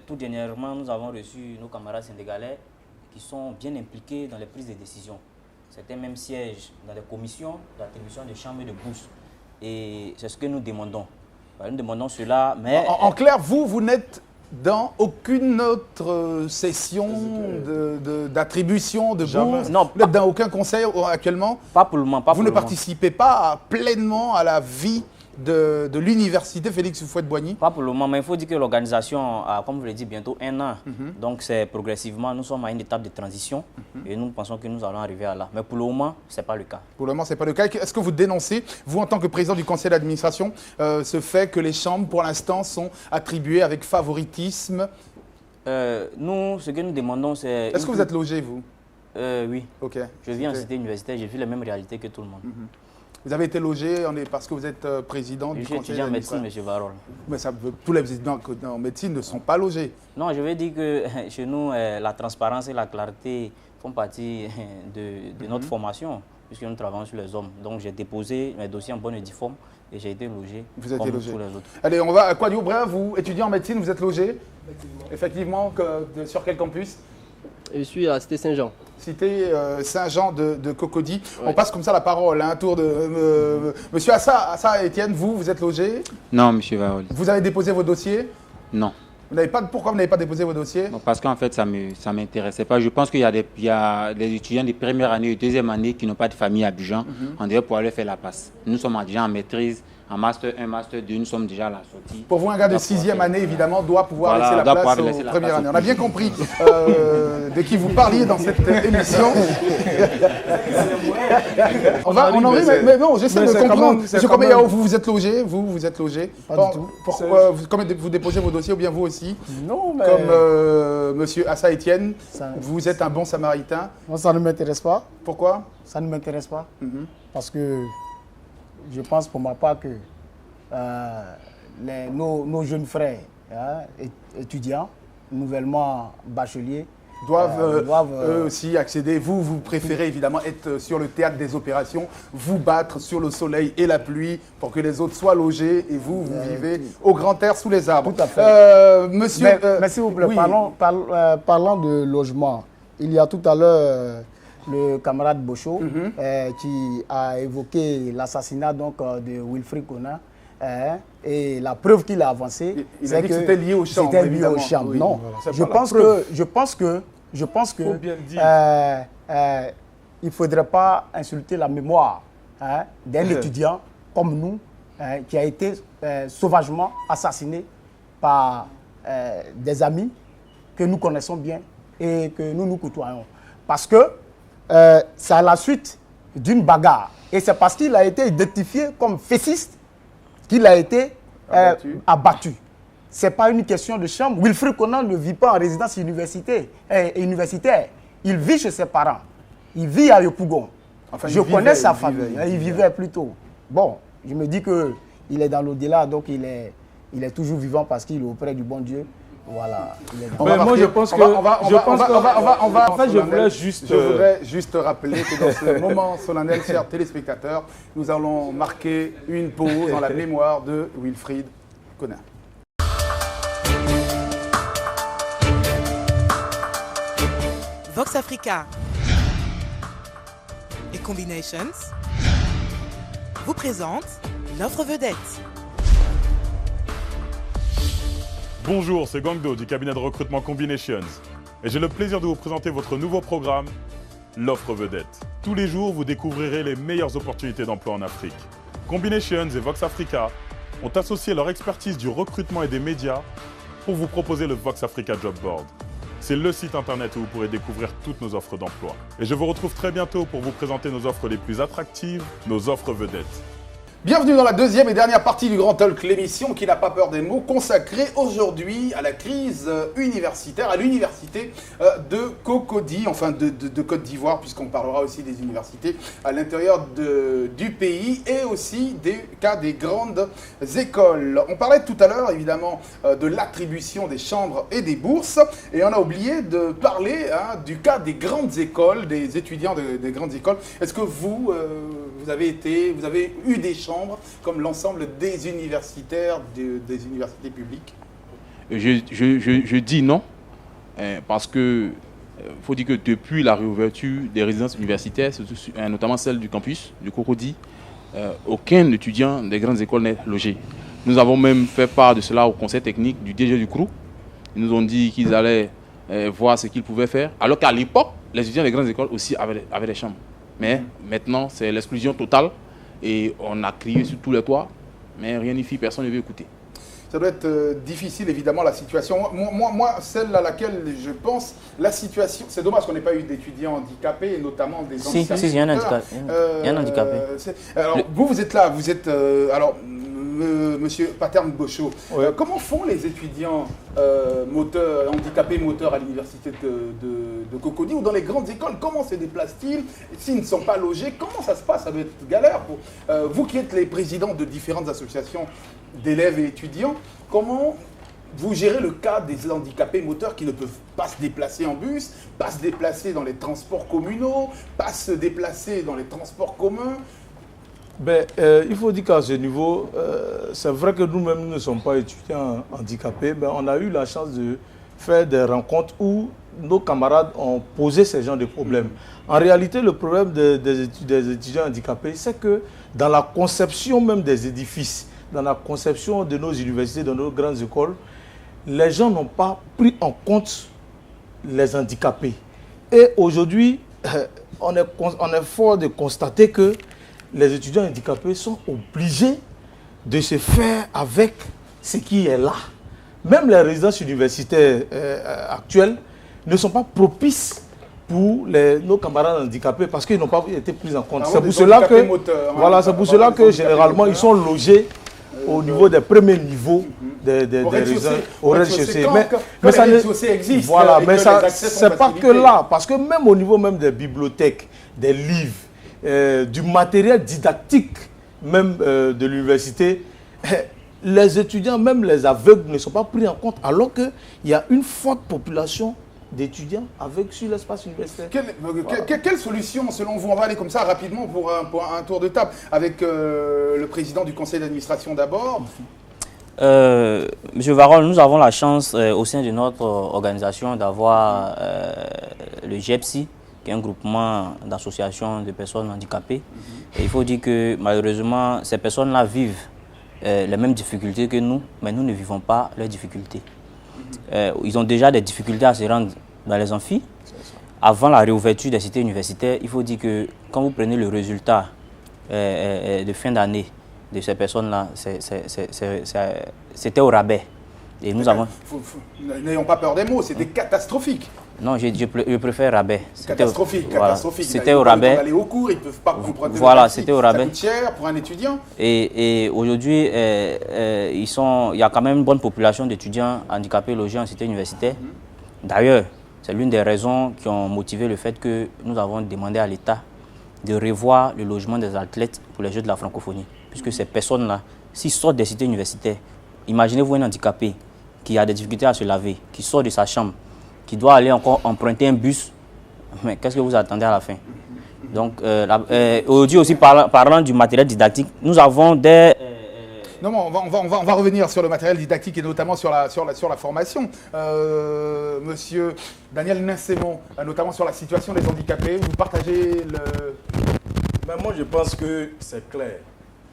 Tout dernièrement, nous avons reçu nos camarades sénégalais qui sont bien impliqués dans les prises de décision. Certains même siègent dans les commissions d'attribution de chambres et de bourses. Et c'est ce que nous demandons. Nous demandons cela, mais... En clair, vous n'êtes dans aucune autre session d'attribution de bourses? Non, vous n'êtes dans aucun conseil actuellement? Pas pour le moment. Vous ne participez pas pleinement à la vie de l'université Félix Houphouët-Boigny? Pas pour le moment, mais il faut dire que l'organisation a, comme vous l'avez dit, bientôt 1 an. Donc c'est progressivement, nous sommes à une étape de transition et nous pensons que nous allons arriver à là. Mais pour le moment, ce n'est pas le cas. Pour le moment, ce n'est pas le cas. Est-ce que vous dénoncez, vous en tant que président du conseil d'administration, ce fait que les chambres, pour l'instant, sont attribuées avec favoritisme? Nous, ce que nous demandons, c'est... Est-ce que vous êtes logé, vous? Oui. Okay. Je vis en cité universitaire, j'ai vu les mêmes réalités que tout le monde. Vous avez été logé parce que vous êtes président du conseil d'administration? Je suis étudiant en médecine, M. Varol. Mais tous les étudiants en médecine ne sont pas logés. Non, je veux dire que chez nous, la transparence et la clarté font partie de notre formation, puisque nous travaillons sur les hommes. Donc j'ai déposé mes dossiers en bonne et due forme et j'ai été logé. Vous êtes logé. Tous les autres. Allez, on va à Kouadio Brun, vous étudiez en médecine, vous êtes logé? Effectivement. Sur quel campus? Je suis à la Cité Saint-Jean. Cité Saint-Jean de Cocody. Oui. On passe comme ça la parole. Un tour de... Monsieur Assa Etienne, vous êtes logé? Non, monsieur Varol. Vous avez déposé vos dossiers? Non. Pourquoi vous n'avez pas déposé vos dossiers? Non, parce qu'en fait, ça ne m'intéressait pas. Je pense qu'il y a des étudiants de première année et de deuxième année qui n'ont pas de famille à Abidjan. On devait pouvoir leur faire la passe. Nous sommes déjà en maîtrise, en master 1, master 2, nous sommes déjà à la sortie. Pour vous, un gars de 6e année, évidemment, doit pouvoir laisser la place aux premières années. On a bien compris de qui vous parliez dans cette émission. on en rit, mais non, j'essaie de comprendre. Monsieur Komeyaou, vous êtes logé? Vous êtes logé? Pas du tout. Pourquoi vous déposez vos dossiers ou bien vous aussi? Non, mais... Comme monsieur Assa Etienne, vous êtes un bon samaritain. Moi, ça ne m'intéresse pas. Pourquoi? Ça ne m'intéresse pas. Parce que je pense pour ma part que nos jeunes frères étudiants, nouvellement bacheliers, doivent eux aussi accéder. Vous préférez évidemment être sur le théâtre des opérations, vous battre sur le soleil et la pluie pour que les autres soient logés et vous vivez au grand air sous les arbres. Tout à fait. Monsieur... Mais s'il vous plaît, oui. Parlons de logement. Il y a tout à l'heure... le camarade Bocho, qui a évoqué l'assassinat de Wilfried Kona. Et la preuve qu'il a avancée, c'est que c'était lié aux chambres. C'était lié aux chambres. Oui, non, voilà, je pense que il ne faudrait pas insulter la mémoire d'un étudiant comme nous, qui a été sauvagement assassiné par des amis que nous connaissons bien et que nous côtoyons. Parce que c'est à la suite d'une bagarre. Et c'est parce qu'il a été identifié comme fessiste qu'il a été abattu. Ce n'est pas une question de chambre. Wilfried Konan ne vit pas en résidence universitaire. Il vit chez ses parents. Il vit à Yopougon. Enfin, je connais sa famille. Il vivait plutôt. Bon, je me dis qu'il est dans l'au-delà, donc il est toujours vivant parce qu'il est auprès du bon Dieu. Voilà. Moi, je pense que... En fait, je voudrais juste rappeler que dans ce moment solennel, chers téléspectateurs, nous allons marquer une pause dans la mémoire de Wilfried Konan. Vox Africa et Combinations vous présentent l'offre vedette. Bonjour, c'est Gangdo du cabinet de recrutement Combinations et j'ai le plaisir de vous présenter votre nouveau programme, l'offre vedette. Tous les jours, vous découvrirez les meilleures opportunités d'emploi en Afrique. Combinations et Vox Africa ont associé leur expertise du recrutement et des médias pour vous proposer le Vox Africa Job Board. C'est le site internet où vous pourrez découvrir toutes nos offres d'emploi. Et je vous retrouve très bientôt pour vous présenter nos offres les plus attractives, nos offres vedettes. Bienvenue dans la deuxième et dernière partie du Grand Talk, l'émission qui n'a pas peur des mots, consacrée aujourd'hui à la crise universitaire, à l'université de Cocody, enfin de Côte d'Ivoire, puisqu'on parlera aussi des universités à l'intérieur du pays et aussi des cas des grandes écoles. On parlait tout à l'heure, évidemment, de l'attribution des chambres et des bourses, et on a oublié de parler du cas des grandes écoles, des étudiants des grandes écoles. Est-ce que vous avez eu des chambres comme l'ensemble des universitaires, des universités publiques? Je dis non, parce que faut dire que depuis la réouverture des résidences universitaires, notamment celle du campus de Cocody, aucun étudiant des grandes écoles n'est logé. Nous avons même fait part de cela au conseil technique du DG du CROU. Ils nous ont dit qu'ils allaient voir ce qu'ils pouvaient faire, alors qu'à l'époque, les étudiants des grandes écoles aussi avaient des chambres. Mais maintenant, c'est l'exclusion totale. Et on a crié sur tous les toits, mais rien n'y fit, personne ne veut écouter. Ça doit être difficile, évidemment, la situation. Moi, celle à laquelle je pense, la situation... C'est dommage qu'on n'ait pas eu d'étudiants handicapés, et notamment des handicapés. Si, il y a un handicapé. Alors, vous êtes là, vous êtes... Monsieur Paterne Bochot, comment font les étudiants handicapés moteurs à l'université de Cocody ou dans les grandes écoles? Comment se déplacent-ils? S'ils ne sont pas logés, comment ça se passe? Ça doit être galère pour vous qui êtes les présidents de différentes associations d'élèves et étudiants. Comment vous gérez le cas des handicapés moteurs qui ne peuvent pas se déplacer en bus, pas se déplacer dans les transports communaux, pas se déplacer dans les transports communs? Il faut dire qu'à ce niveau, c'est vrai que nous-mêmes ne sommes pas étudiants handicapés, mais on a eu la chance de faire des rencontres où nos camarades ont posé ce genre de problèmes. En réalité, le problème des étudiants handicapés, c'est que dans la conception même des édifices, dans la conception de nos universités, de nos grandes écoles, les gens n'ont pas pris en compte les handicapés. Et aujourd'hui, on est fort de constater que les étudiants handicapés sont obligés de se faire avec ce qui est là. Même les résidences universitaires actuelles ne sont pas propices pour nos camarades handicapés parce qu'ils n'ont pas été pris en compte. C'est pour cela que, généralement, ils sont logés au niveau des premiers niveaux des résidences au rez-de-chaussée. Mais ça existe. Voilà, mais ce n'est pas que là, parce que même au niveau même des bibliothèques, des livres, du matériel didactique même de l'université, les étudiants, même les aveugles, ne sont pas pris en compte alors qu'il y a une forte population d'étudiants aveugles sur l'espace universitaire. Quelle solution, selon vous? On va aller comme ça rapidement pour un tour de table avec le président du conseil d'administration d'abord. Monsieur Varol, nous avons la chance au sein de notre organisation d'avoir le GEPSI, qui est un groupement d'associations de personnes handicapées. Et il faut dire que malheureusement, ces personnes-là vivent les mêmes difficultés que nous, mais nous ne vivons pas leurs difficultés. Ils ont déjà des difficultés à se rendre dans les amphis. Avant la réouverture des cités universitaires, il faut dire que quand vous prenez le résultat de fin d'année de ces personnes-là, c'était au rabais. Et nous avons... N'ayons pas peur des mots, c'était catastrophique. Non, je préfère rabais. Catastrophique, voilà, catastrophique. C'était au rabais. Aller au cours, ils ne peuvent pas comprendre. Voilà, c'était au rabais. Ça coûte cher pour un étudiant. Et aujourd'hui, il y a quand même une bonne population d'étudiants handicapés logés en cité universitaire. D'ailleurs, c'est l'une des raisons qui ont motivé le fait que nous avons demandé à l'État de revoir le logement des athlètes pour les Jeux de la francophonie. Puisque ces personnes-là, s'ils sortent des cités universitaires, imaginez-vous un handicapé qui a des difficultés à se laver, qui sort de sa chambre, qui doit aller encore emprunter un bus. Mais qu'est-ce que vous attendez à la fin? Donc, aujourd'hui aussi, parlant du matériel didactique, nous avons des... Non, on va revenir sur le matériel didactique et notamment sur la formation. Monsieur Daniel Ninsémon, notamment sur la situation des handicapés, vous partagez le... Mais moi, je pense que c'est clair.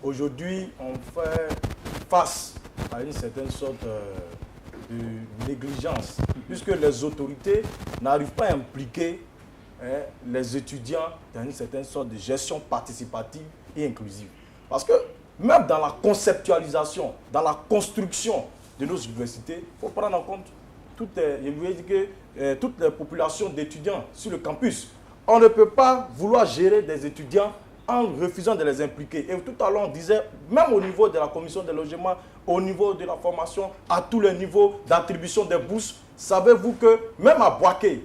Aujourd'hui, on fait face à une certaine sorte de négligence, puisque les autorités n'arrivent pas à impliquer les étudiants dans une certaine sorte de gestion participative et inclusive. Parce que même dans la conceptualisation, dans la construction de nos universités, il faut prendre en compte toutes les populations d'étudiants sur le campus. On ne peut pas vouloir gérer des étudiants en refusant de les impliquer. Et tout à l'heure, on disait, même au niveau de la commission des logements, au niveau de la formation, à tous les niveaux d'attribution des bourses, savez-vous que même à Boaké,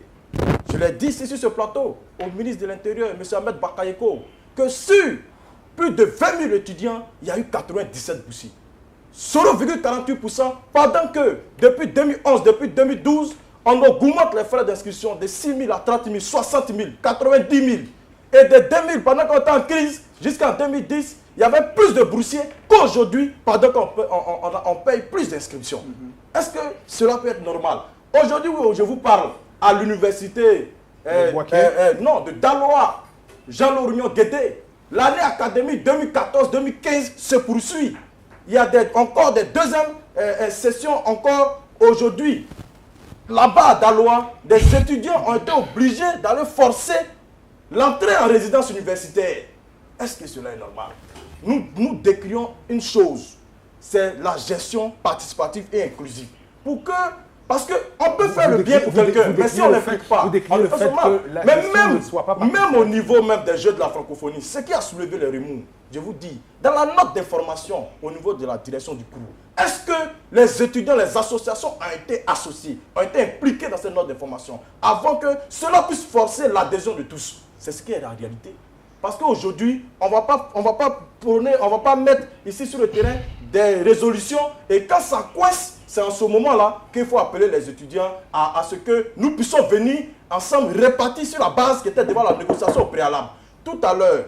je l'ai dit ici sur ce plateau, au ministre de l'Intérieur, M. Ahmed Bakayeko, que sur plus de 20 000 étudiants, il y a eu 97 boursiers. 0,48%, pendant que depuis 2011, depuis 2012, on augmente les frais d'inscription de 6 000 à 30 000, 60 000, 90 000. Et de 2000, pendant qu'on était en crise, jusqu'en 2010, il y avait plus de boursiers qu'aujourd'hui, pendant qu'on paye plus d'inscriptions. Est-ce que cela peut être normal? Aujourd'hui, oui, je vous parle à l'université de Daloa, Jean-Laurent Guédé. L'année académique 2014-2015 se poursuit. Il y a encore des deuxièmes sessions encore aujourd'hui. Là-bas à Daloa, des étudiants ont été obligés d'aller forcer l'entrée en résidence universitaire. Est-ce que cela est normal? Nous décrions une chose, c'est la gestion participative et inclusive. Parce qu'on peut faire le bien pour quelqu'un, mais si on ne l'implique pas, on le fait mal. Mais même au niveau même des Jeux de la francophonie, ce qui a soulevé les remous, je vous dis, dans la note d'information au niveau de la direction du cours, est-ce que les étudiants, les associations ont été associés, ont été impliqués dans cette note d'information avant que cela puisse forcer l'adhésion de tous? C'est ce qui est la réalité. Parce qu'aujourd'hui, on ne va pas mettre ici sur le terrain des résolutions et quand ça coince, c'est en ce moment-là qu'il faut appeler les étudiants à ce que nous puissions venir ensemble répartis sur la base qui était devant la négociation au préalable. Tout à l'heure,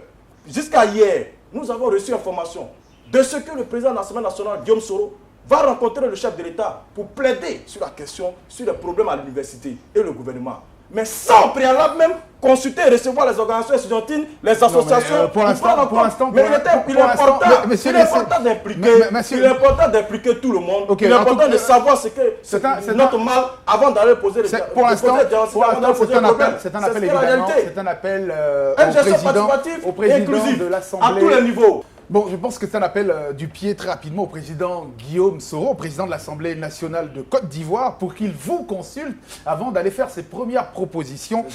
jusqu'à hier, nous avons reçu information de ce que le président de l'Assemblée nationale, Guillaume Soro, va rencontrer le chef de l'État pour plaider sur la question, sur les problèmes à l'université et le gouvernement. Mais sans préalable même, consulter et recevoir les organisations étudiantines, les associations. Pour l'instant, il est important d'impliquer tout le monde. Il est important de savoir ce que c'est notre mal avant d'aller poser les problèmes. Pour l'instant, c'est un appel évidemment. C'est un appel au président de l'Assemblée. À tous les niveaux. Bon, je pense que c'est un appel du pied très rapidement au président Guillaume Soro, au président de l'Assemblée nationale de Côte d'Ivoire, pour qu'il vous consulte avant d'aller faire ses premières propositions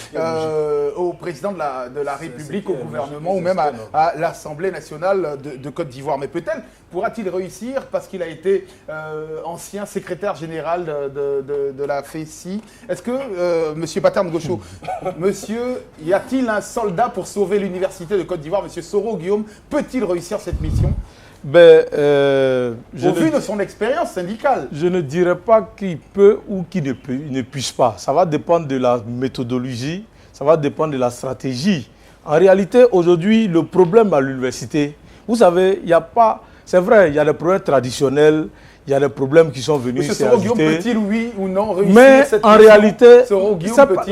au président de la République, au gouvernement ou même à l'Assemblée nationale de Côte d'Ivoire. Mais peut-être pourra-t-il réussir parce qu'il a été ancien secrétaire général de la FECI. Est-ce que, monsieur Paterne Gaucho, monsieur, y a-t-il un soldat pour sauver l'université de Côte d'Ivoire? Monsieur Soro Guillaume, peut-il réussir cette mission? Au vu de son expérience syndicale. Je ne dirais pas qu'il peut ou qu'il ne puisse pas. Ça va dépendre de la méthodologie, ça va dépendre de la stratégie. En réalité, aujourd'hui, le problème à l'université, vous savez, il n'y a pas... C'est vrai, il y a des problèmes traditionnels, il y a des problèmes qui sont venus Monsieur Soro Guillaume peut-il, oui ou non, réussir cette mission? Mais en réalité,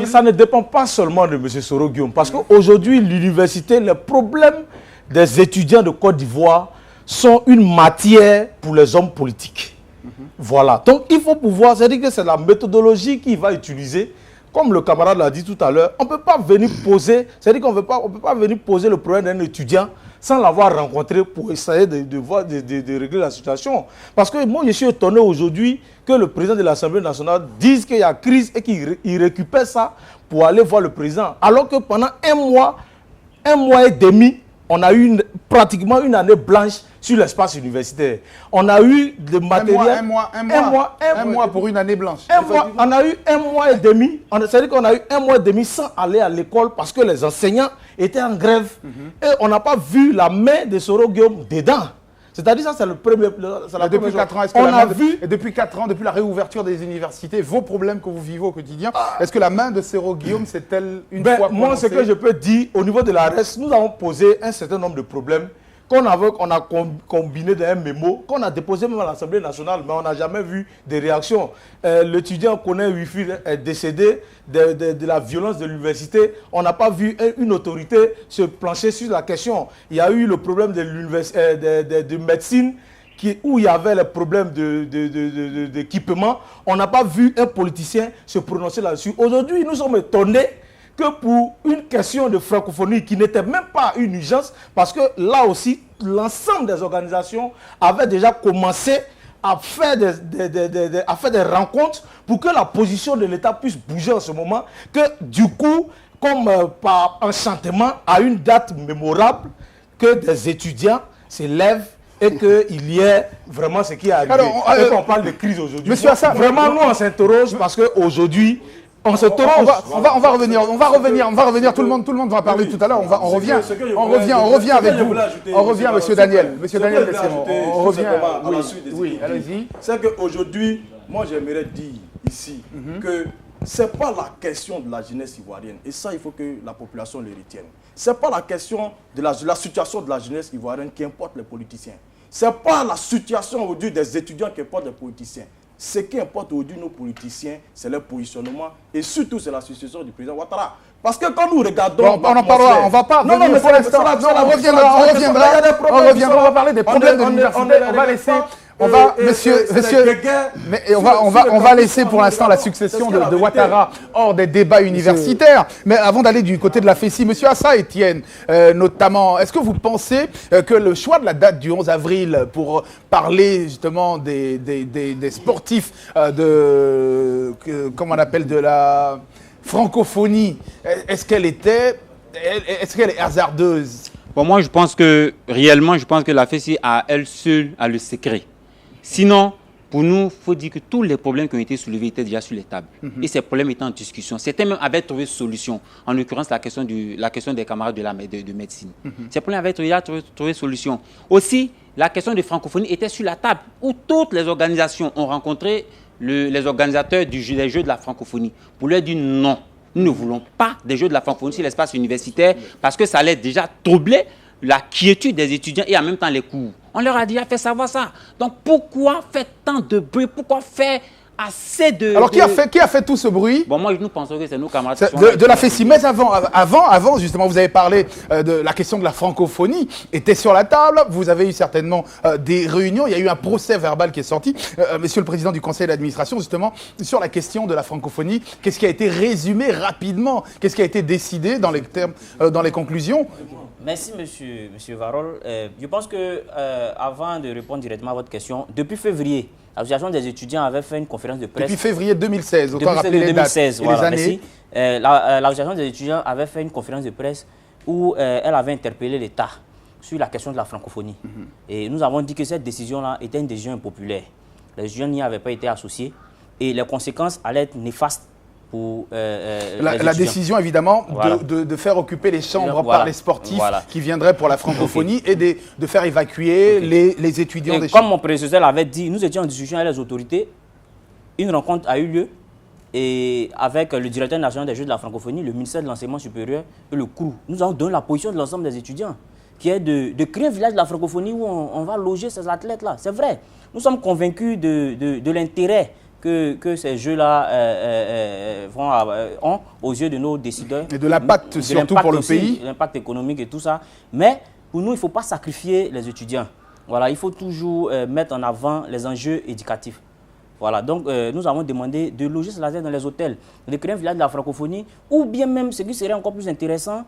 ça ne dépend pas seulement de M. Soro Guillaume. Parce qu'aujourd'hui, l'université, les problèmes des étudiants de Côte d'Ivoire sont une matière pour les hommes politiques. Voilà. Donc, il faut pouvoir, c'est-à-dire que c'est la méthodologie qu'il va utiliser comme le camarade l'a dit tout à l'heure, on ne peut pas venir poser, c'est-à-dire qu'on ne peut pas venir poser le problème d'un étudiant sans l'avoir rencontré pour essayer de régler la situation. Parce que moi, je suis étonné aujourd'hui que le président de l'Assemblée nationale dise qu'il y a crise et qu'il récupère ça pour aller voir le président. Alors que pendant un mois et demi, on a eu pratiquement une année blanche sur l'espace universitaire. On a eu des matériels... Un mois pour une année blanche. On a eu un mois et demi. C'est-à-dire qu'on a eu un mois et demi sans aller à l'école parce que les enseignants étaient en grève. Et on n'a pas vu la main de Soro Guillaume dedans. C'est-à-dire ça, c'est le premier... Depuis 4 ans, est-ce que depuis 4 ans, depuis la réouverture des universités, vos problèmes que vous vivez au quotidien, est-ce que la main de Soro Guillaume s'est-elle une fois moi, ce que je peux dire, au niveau de la RES, nous avons posé un certain nombre de problèmes qu'on a combiné dans un mémo, qu'on a déposé même à l'Assemblée nationale, mais on n'a jamais vu de réaction. L'étudiant connaît Wifi est décédé de la violence de l'université. On n'a pas vu une autorité se plancher sur la question. Il y a eu le problème de médecine, où il y avait les problèmes d'équipement. On n'a pas vu un politicien se prononcer là-dessus. Aujourd'hui, nous sommes étonnés que pour une question de francophonie qui n'était même pas une urgence, parce que là aussi, l'ensemble des organisations avaient déjà commencé à faire des rencontres pour que la position de l'État puisse bouger en ce moment, que du coup, comme par enchantement, à une date mémorable, que des étudiants se lèvent et qu'il y ait vraiment ce qui est arrivé. Et qu'on parle de crise aujourd'hui. Vraiment, nous, on s'interroge parce qu'aujourd'hui, on va revenir. Tout le monde va parler tout à l'heure. On revient avec vous. On revient, Monsieur Daniel. Monsieur Daniel, on revient. Oui, allez-y. C'est qu'aujourd'hui, moi, j'aimerais dire ici que ce n'est pas la question de la jeunesse ivoirienne. Et ça, il faut que la population le retienne. Ce n'est pas la question de la situation de la jeunesse ivoirienne qui importe les politiciens. Ce n'est pas la situation aujourd'hui des étudiants qui importe les politiciens. Ce qui importe aujourd'hui nos politiciens, c'est leur positionnement et surtout c'est la situation du président Ouattara. Parce que quand nous regardons... on en parlera, on ne va pas revenir pour l'instant. On reviendra, on va parler des problèmes de l'université. On va laisser... On va laisser pour l'instant la succession de Ouattara hors des débats universitaires. Mais avant d'aller du côté de la FESI, Monsieur Assa Etienne, notamment, est-ce que vous pensez que le choix de la date du 11 avril pour parler justement des sportifs comment on appelle, de la francophonie, est-ce qu'elle est hasardeuse? Bon, moi, je pense que la FESI à elle seule a le secret. Sinon, pour nous, il faut dire que tous les problèmes qui ont été soulevés étaient déjà sur les tables. Et ces problèmes étaient en discussion. Certains même avaient trouvé solution. En l'occurrence, la question des camarades de médecine. Ces problèmes avaient déjà trouvé solution. Aussi, la question de francophonie était sur la table, où toutes les organisations ont rencontré les organisateurs des Jeux de la francophonie pour leur dire non. Nous ne voulons pas des Jeux de la francophonie sur l'espace universitaire parce que ça allait déjà troubler la quiétude des étudiants et en même temps les cours. On leur a déjà fait savoir ça. Donc pourquoi faire tant de bruit? Pourquoi faire assez de... Alors qui a fait tout ce bruit? Bon, moi, nous pensons que c'est nos camarades de la FESI. Mais avant, justement, vous avez parlé de la question de la francophonie, était sur la table. Vous avez eu certainement des réunions. Il y a eu un procès verbal qui est sorti. Monsieur le Président du Conseil d'administration, justement, sur la question de la francophonie, qu'est-ce qui a été résumé rapidement? Qu'est-ce qui a été décidé dans les conclusions? Merci, monsieur Varol. Je pense que, avant de répondre directement à votre question, depuis février, l'association des étudiants avait fait une conférence de presse. Depuis février 2016, autant rappeler les dates et les années. L'association des étudiants avait fait une conférence de presse où elle avait interpellé l'État sur la question de la francophonie. Et nous avons dit que cette décision-là était une décision impopulaire. Les étudiants n'y avaient pas été associés et les conséquences allaient être néfastes pour la décision, évidemment, voilà, de faire occuper les chambres par les sportifs qui viendraient pour la francophonie et de faire évacuer les étudiants des chambres. Comme mon prédécesseur l'avait dit, nous étions en discussion avec les autorités. Une rencontre a eu lieu et avec le directeur national des Jeux de la francophonie, le ministère de l'Enseignement supérieur et le CROU. Nous avons donné la position de l'ensemble des étudiants, qui est de créer un village de la francophonie où on va loger ces athlètes-là. C'est vrai. Nous sommes convaincus de l'intérêt que ces jeux-là ont aux yeux de nos décideurs. Et de l'impact surtout pour le pays. L'impact économique et tout ça. Mais pour nous, il ne faut pas sacrifier les étudiants. Voilà, il faut toujours mettre en avant les enjeux éducatifs. Voilà, donc nous avons demandé de loger ces lasers dans les hôtels, de créer un village de la francophonie, ou bien même, ce qui serait encore plus intéressant,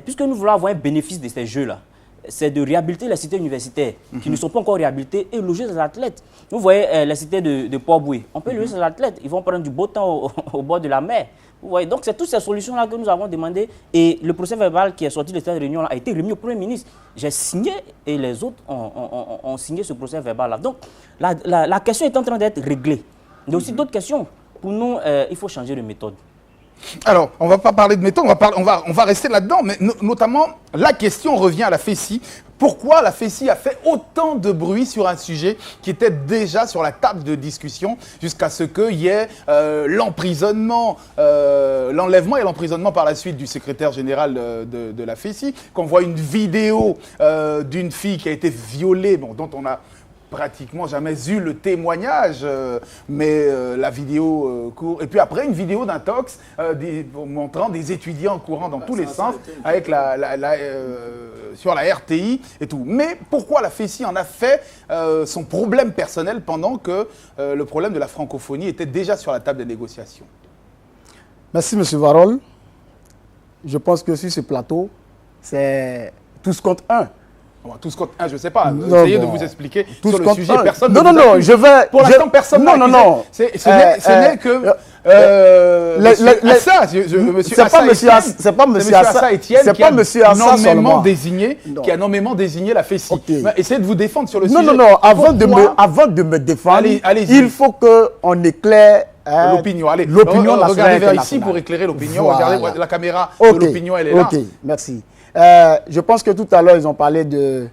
puisque nous voulons avoir un bénéfice de ces jeux-là, c'est de réhabiliter les cités universitaires qui ne sont pas encore réhabilitées et loger les athlètes. Vous voyez les cités de Port-Boué, on peut loger ces athlètes, ils vont prendre du beau temps au bord de la mer. Vous voyez, donc c'est toutes ces solutions-là que nous avons demandé et le procès verbal qui est sorti de cette réunion-là a été remis au Premier ministre. J'ai signé et les autres ont signé ce procès verbal-là. Donc la question est en train d'être réglée. Il y a aussi d'autres questions. Pour nous, il faut changer de méthode. Alors, on ne va pas parler de méthode, on va rester là-dedans, mais notamment, la question revient à la FESI. Pourquoi la FESI a fait autant de bruit sur un sujet qui était déjà sur la table de discussion jusqu'à ce qu'il y ait l'emprisonnement, l'enlèvement et l'emprisonnement par la suite du secrétaire général de la FESI, qu'on voit une vidéo d'une fille qui a été violée, bon, dont on a pratiquement jamais eu le témoignage, mais la vidéo court. Et puis après, une vidéo d'un tox montrant des étudiants courant dans tous les sens avec sur la RTI et tout. Mais pourquoi la FESI en a fait son problème personnel pendant que le problème de la francophonie était déjà sur la table des négociations? Merci, M. Varol. Je pense que sur ce plateau, c'est tous contre un. Tous contre un, je ne sais pas. Essayez de vous expliquer sur le sujet. Personne non, je vais... Pour l'instant, personne n'a accusé. Non. Ce n'est que... C'est pas M. Assa Etienne qui a nommément désigné la FESI. Essayez de vous défendre sur le sujet. Non. Avant de me défendre, il faut qu'on éclaire l'opinion. Allez, regardez vers ici pour éclérer l'opinion. Regardez la caméra de l'opinion, elle est là. Ok, merci. Je pense que tout à l'heure, ils ont parlé du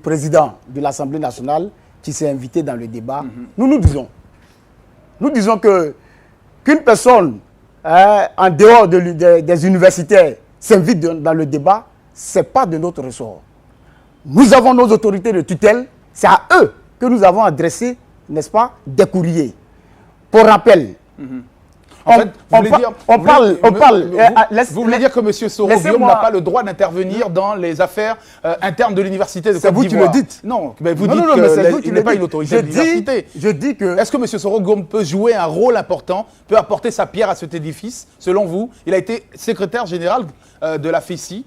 président de l'Assemblée nationale qui s'est invité dans le débat. Nous disons qu'une personne en dehors des universitaires s'invite dans le débat, ce n'est pas de notre ressort. Nous avons nos autorités de tutelle, c'est à eux que nous avons adressé, n'est-ce pas, des courriers. Pour rappel, en fait, vous voulez dire que M. Sorobium n'a pas le droit d'intervenir dans les affaires internes de l'université de Côte d'Ivoire? C'est vous qui le dites. Non, mais vous dites qu'il n'est pas une autorité de l'université. Je dis que... Est-ce que M. Sorobium peut jouer un rôle important, peut apporter sa pierre à cet édifice? Selon vous, il a été secrétaire général de la FESI.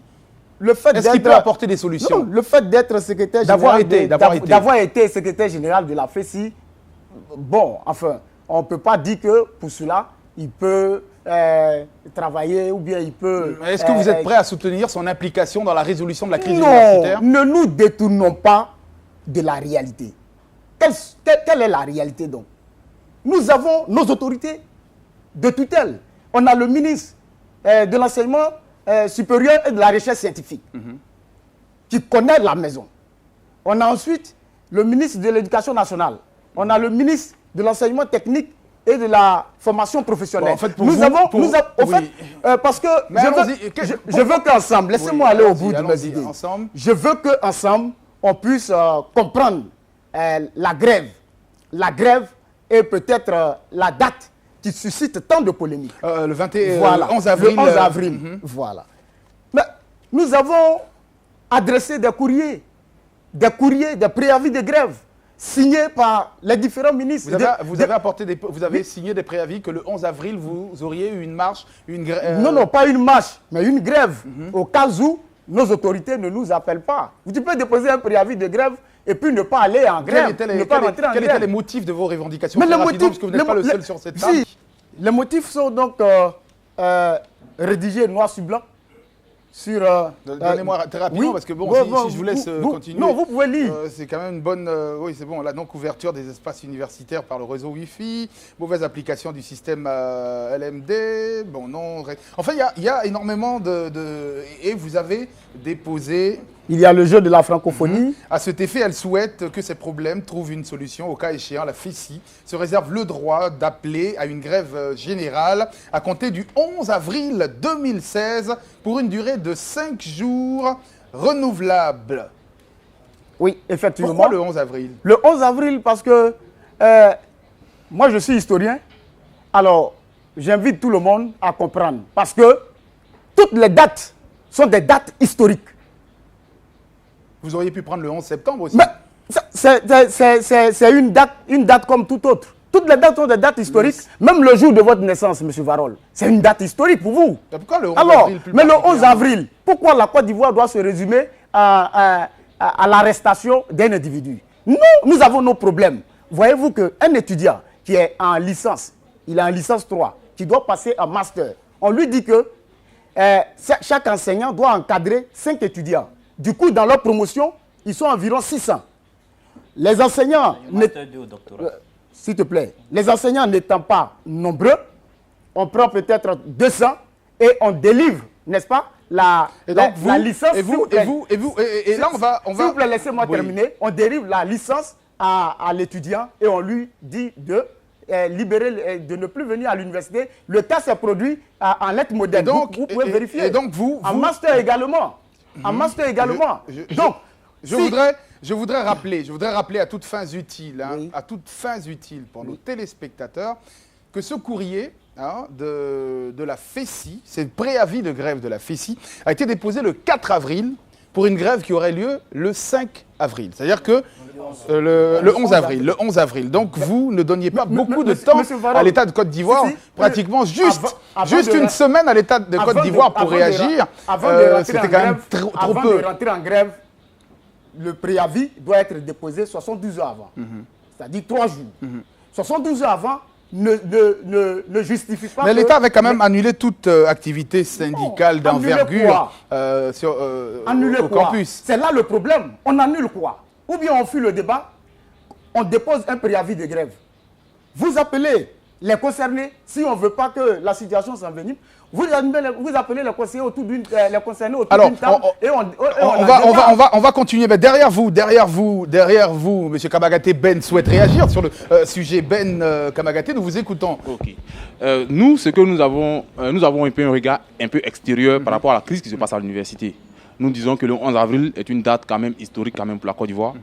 Est-ce qu'il peut apporter des solutions? Non, le fait d'être secrétaire général... D'avoir été secrétaire général de la FESI, bon, enfin, on ne peut pas dire que pour cela... il peut travailler ou bien il peut... Est-ce que vous êtes prêt à soutenir son implication dans la résolution de la crise universitaire? Non, ne nous détournons pas de la réalité. Quelle est la réalité donc? Nous avons nos autorités de tutelle. On a le ministre de l'enseignement supérieur et de la recherche scientifique qui connaît la maison. On a ensuite le ministre de l'Éducation nationale. On a le ministre de l'enseignement technique et de la formation professionnelle. Bon, en fait, parce que je veux qu'ensemble, laissez-moi aller au bout de mes idées. Je veux qu'ensemble, on puisse comprendre la grève. La grève est peut-être la date qui suscite tant de polémiques. Le 11 avril. Le 11 avril, voilà. Mais nous avons adressé des courriers, des préavis de grève, signé par les différents ministres. Vous avez signé des préavis que le 11 avril, vous auriez eu une marche, une grève. Non, pas une marche, mais une grève. Au cas où nos autorités ne nous appellent pas. Tu peux déposer un préavis de grève et puis ne pas aller en grève. Quels étaient les motifs de vos revendications? Mais parce que vous n'êtes pas le seul sur cette table. Les motifs sont donc rédigés noir sur blanc. Donnez-moi très rapidement, parce que si je vous laisse continuer. Non, vous pouvez lire. C'est quand même une bonne... oui, c'est bon. La non-couverture des espaces universitaires par le réseau Wi-Fi, mauvaise application du système LMD, bon, non... Enfin, il y a énormément Et vous avez déposé... Il y a le jeu de la francophonie. À cet effet, elle souhaite que ces problèmes trouvent une solution. Au cas échéant, la FESI se réserve le droit d'appeler à une grève générale à compter du 11 avril 2016 pour une durée de 5 jours renouvelable. Oui, effectivement. Pourquoi le 11 avril? Le 11 avril parce que moi, je suis historien. Alors, j'invite tout le monde à comprendre. Parce que toutes les dates sont des dates historiques. Vous auriez pu prendre le 11 septembre aussi. C'est une date comme toute autre. Toutes les dates sont des dates historiques, même le jour de votre naissance, M. Varol. C'est une date historique pour vous. Pourquoi le 11 Alors, avril mais le 11 avril, pourquoi la Côte d'Ivoire doit se résumer à l'arrestation d'un individu? Nous avons nos problèmes. Voyez-vous qu'un étudiant qui est en licence, il est en licence 3, qui doit passer en master, on lui dit que chaque enseignant doit encadrer 5 étudiants. Du coup, dans leur promotion, ils sont environ 600. Les enseignants... S'il te plaît, les enseignants n'étant pas nombreux, on prend peut-être 200 et on délivre, n'est-ce pas, la licence. Et là, on va... S'il vous plaît, laissez-moi terminer. On délivre la licence à l'étudiant et on lui dit de libérer, de ne plus venir à l'université. Le cas s'est produit en lettres modernes. Donc, vous pouvez vérifier. Et donc, en master également. En master également. Donc, je voudrais rappeler à toutes fins utiles, à toutes fins utiles pour nos téléspectateurs, que ce courrier de la FESI, c'est le préavis de grève de la FESI, a été déposé le 4 avril pour une grève qui aurait lieu le 5 avril. C'est-à-dire que le 11 avril. Donc vous ne donniez pas beaucoup de temps à l'État de Côte d'Ivoire, pratiquement juste une semaine à l'État de Côte d'Ivoire pour réagir. C'était quand même trop peu. Avant de rentrer en grève, le préavis doit être déposé 72 heures avant. C'est-à-dire 3 jours. 72 heures avant ne justifie pas. Mais l'État avait quand même annulé toute activité syndicale d'envergure au campus. C'est là le problème. On annule quoi? Ou bien on fuit le débat, on dépose un préavis de grève. Vous appelez les concernés, si on ne veut pas que la situation s'envenime, vous appelez les concernés autour d'une table et on va continuer. Mais derrière vous, M. Kamagaté, Ben souhaite réagir sur le sujet. Ben Kamagaté, nous vous écoutons. Ok. Nous, ce que nous avons un peu un regard un peu extérieur par rapport à la crise qui se passe à l'université. Nous disons que le 11 avril est une date quand même historique quand même pour la Côte d'Ivoire.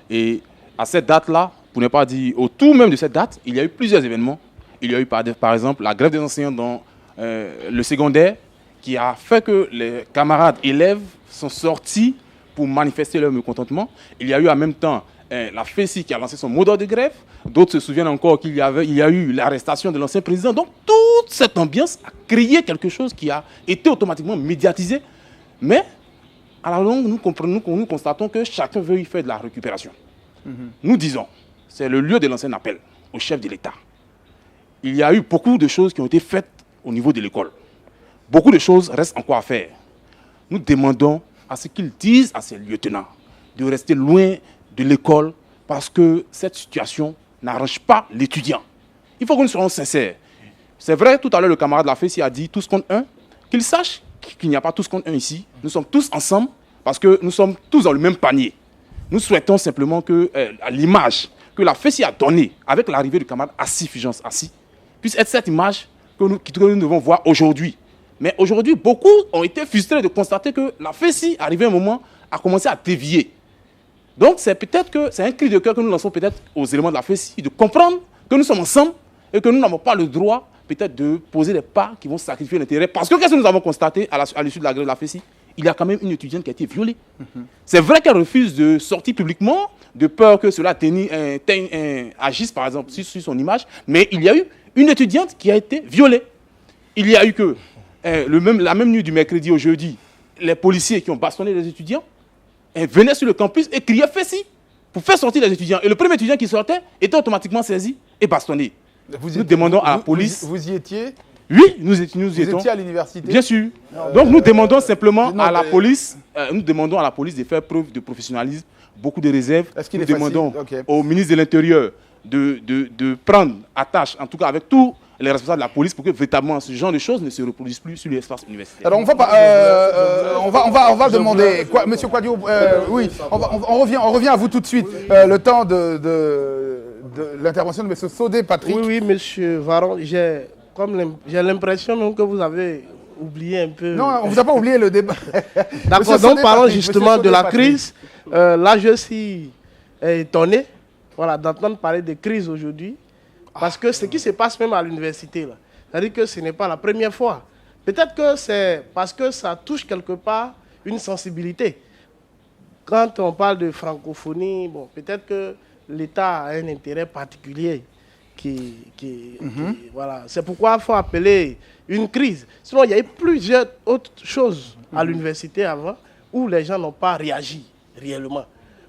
Et à cette date-là, pour ne pas dire autour même de cette date, il y a eu plusieurs événements. Il y a eu par exemple la grève des enseignants dans le secondaire qui a fait que les camarades élèves sont sortis pour manifester leur mécontentement. Il y a eu en même temps la FESI qui a lancé son mot d'ordre de grève. D'autres se souviennent encore qu'il y a eu l'arrestation de l'ancien président. Donc toute cette ambiance a créé quelque chose qui a été automatiquement médiatisé. Mais à la longue, nous constatons que chacun veut y faire de la récupération. Nous disons, c'est le lieu de l'ancien appel au chef de l'État. Il y a eu beaucoup de choses qui ont été faites au niveau de l'école. Beaucoup de choses restent encore à faire. Nous demandons à ce qu'ils disent à ces lieutenants de rester loin de l'école parce que cette situation n'arrange pas l'étudiant. Il faut que nous soyons sincères. C'est vrai, tout à l'heure, le camarade de la FESI a dit tous contre un. Qu'il sache qu'il n'y a pas tous contre un ici. Nous sommes tous ensemble parce que nous sommes tous dans le même panier. Nous souhaitons simplement que l'image que la FESI a donnée avec l'arrivée du camarade Assis Fulgence Assis puisse être cette image que nous devons voir aujourd'hui. Mais aujourd'hui, beaucoup ont été frustrés de constater que la FESI, arrivé un moment, a commencé à dévier. Donc c'est peut-être que c'est un cri de cœur que nous lançons peut-être aux éléments de la FESI, de comprendre que nous sommes ensemble et que nous n'avons pas le droit peut-être de poser des pas qui vont sacrifier l'intérêt. Parce que qu'est-ce que nous avons constaté à l'issue de la grève de la FESI? Il y a quand même une étudiante qui a été violée. C'est vrai qu'elle refuse de sortir publiquement, de peur que cela agisse par exemple sur son image, mais il y a eu une étudiante qui a été violée. Il y a eu que la même nuit du mercredi au jeudi, les policiers qui ont bastonné les étudiants venaient sur le campus et criaient FESI pour faire sortir les étudiants. Et le premier étudiant qui sortait était automatiquement saisi et bastonné. Nous demandons à la police... Vous y étiez? Oui, nous y étions. Vous étiez à l'université? Bien sûr. Donc nous demandons simplement à la police, de faire preuve de professionnalisme, beaucoup de réserves. Nous demandons au ministre de l'Intérieur de prendre attache, en tout cas avec tous les responsables de la police, pour que véritablement ce genre de choses ne se reproduisent plus sur l'espace universitaire. Alors on va demander, Monsieur Kouadio, oui, on revient à vous tout de suite. Le temps de l'intervention de Monsieur Sodé Patrick. Oui, Monsieur Varol, j'ai l'impression que vous avez oublié un peu. Non, on ne vous a pas oublié le débat. D'accord, donc parlons justement de la crise. Là, je suis étonné d'entendre parler de crise aujourd'hui. Parce que ce qui se passe même à l'université, c'est-à-dire que ce n'est pas la première fois. Peut-être que c'est parce que ça touche quelque part une sensibilité. quand on parle de francophonie, bon, peut-être que l'État a un intérêt particulier voilà. C'est pourquoi il faut appeler une crise. Sinon, il y a eu plusieurs autres choses à l'université avant où les gens n'ont pas réagi réellement.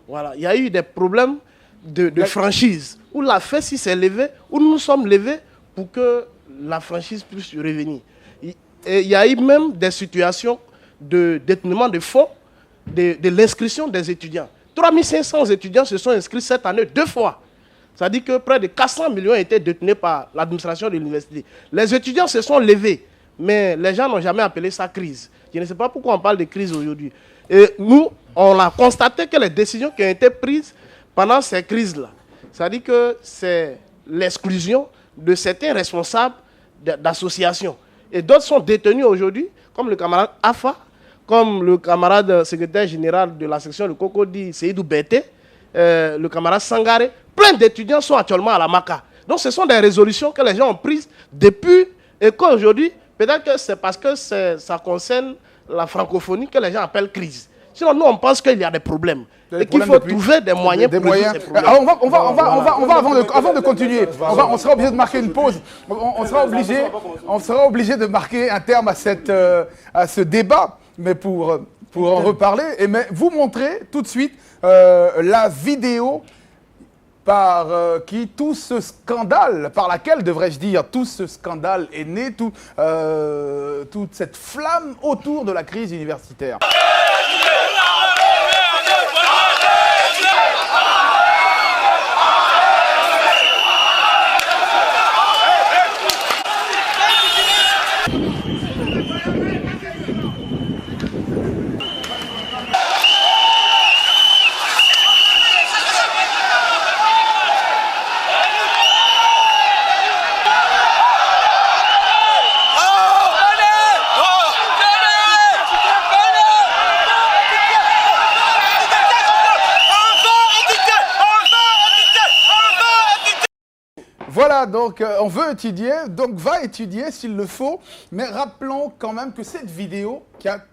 Voilà. Il y a eu des problèmes de franchise où la FESI s'est levée, où nous sommes levés pour que la franchise puisse revenir. Et il y a eu même des situations de détournement de fonds de l'inscription des étudiants. 3500 étudiants se sont inscrits cette année 2 fois. C'est-à-dire que près de 400 millions ont été détenus par l'administration de l'université. Les étudiants se sont levés, mais les gens n'ont jamais appelé ça crise. Je ne sais pas pourquoi on parle de crise aujourd'hui. Et nous, on a constaté que les décisions qui ont été prises pendant ces crises-là, c'est-à-dire que c'est l'exclusion de certains responsables d'associations. Et d'autres sont détenus aujourd'hui, comme le camarade Afa, comme le camarade secrétaire général de la section de Cocody, Seydou Bété, le camarade Sangaré. Plein d'étudiants sont actuellement à la MACA. Donc ce sont des résolutions que les gens ont prises depuis et qu'aujourd'hui, peut-être que c'est parce que ça concerne la francophonie que les gens appellent crise. Sinon, nous, on pense qu'il y a des problèmes. Et qu'il faut trouver des moyens pour résoudre ces problèmes. Avant de continuer, on sera obligé de marquer une pause. On sera obligé de marquer un terme à ce débat. Mais pour en reparler, mais vous montrer tout de suite la vidéo par qui tout ce scandale, par laquelle, devrais-je dire, tout ce scandale est né, toute cette flamme autour de la crise universitaire. Voilà, donc on veut étudier, donc va étudier s'il le faut, mais rappelons quand même que cette vidéo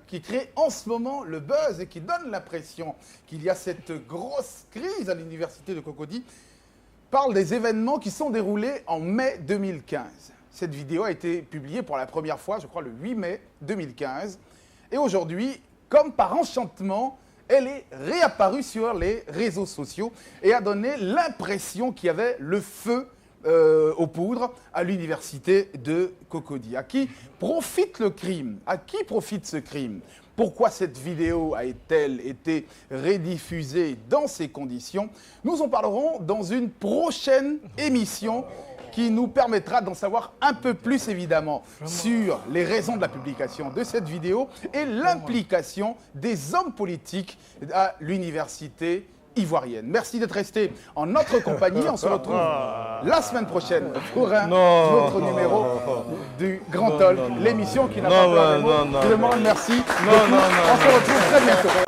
qui crée en ce moment le buzz et qui donne l'impression qu'il y a cette grosse crise à l'université de Cocody, parle des événements qui sont déroulés en mai 2015. Cette vidéo a été publiée pour la première fois, je crois, le 8 mai 2015. Et aujourd'hui, comme par enchantement, elle est réapparue sur les réseaux sociaux et a donné l'impression qu'il y avait le feu aux poudres à l'université de Cocody. À qui profite le crime? À qui profite ce crime? Pourquoi cette vidéo a-t-elle été rediffusée dans ces conditions? Nous en parlerons dans une prochaine émission qui nous permettra d'en savoir un peu plus évidemment sur les raisons de la publication de cette vidéo et l'implication des hommes politiques à l'université ivoirienne. Merci d'être resté en notre compagnie. On se retrouve la semaine prochaine pour un autre numéro du Grand Hall, l'émission qui n'a pas peur des mots. Je demande merci beaucoup. On se retrouve très bientôt.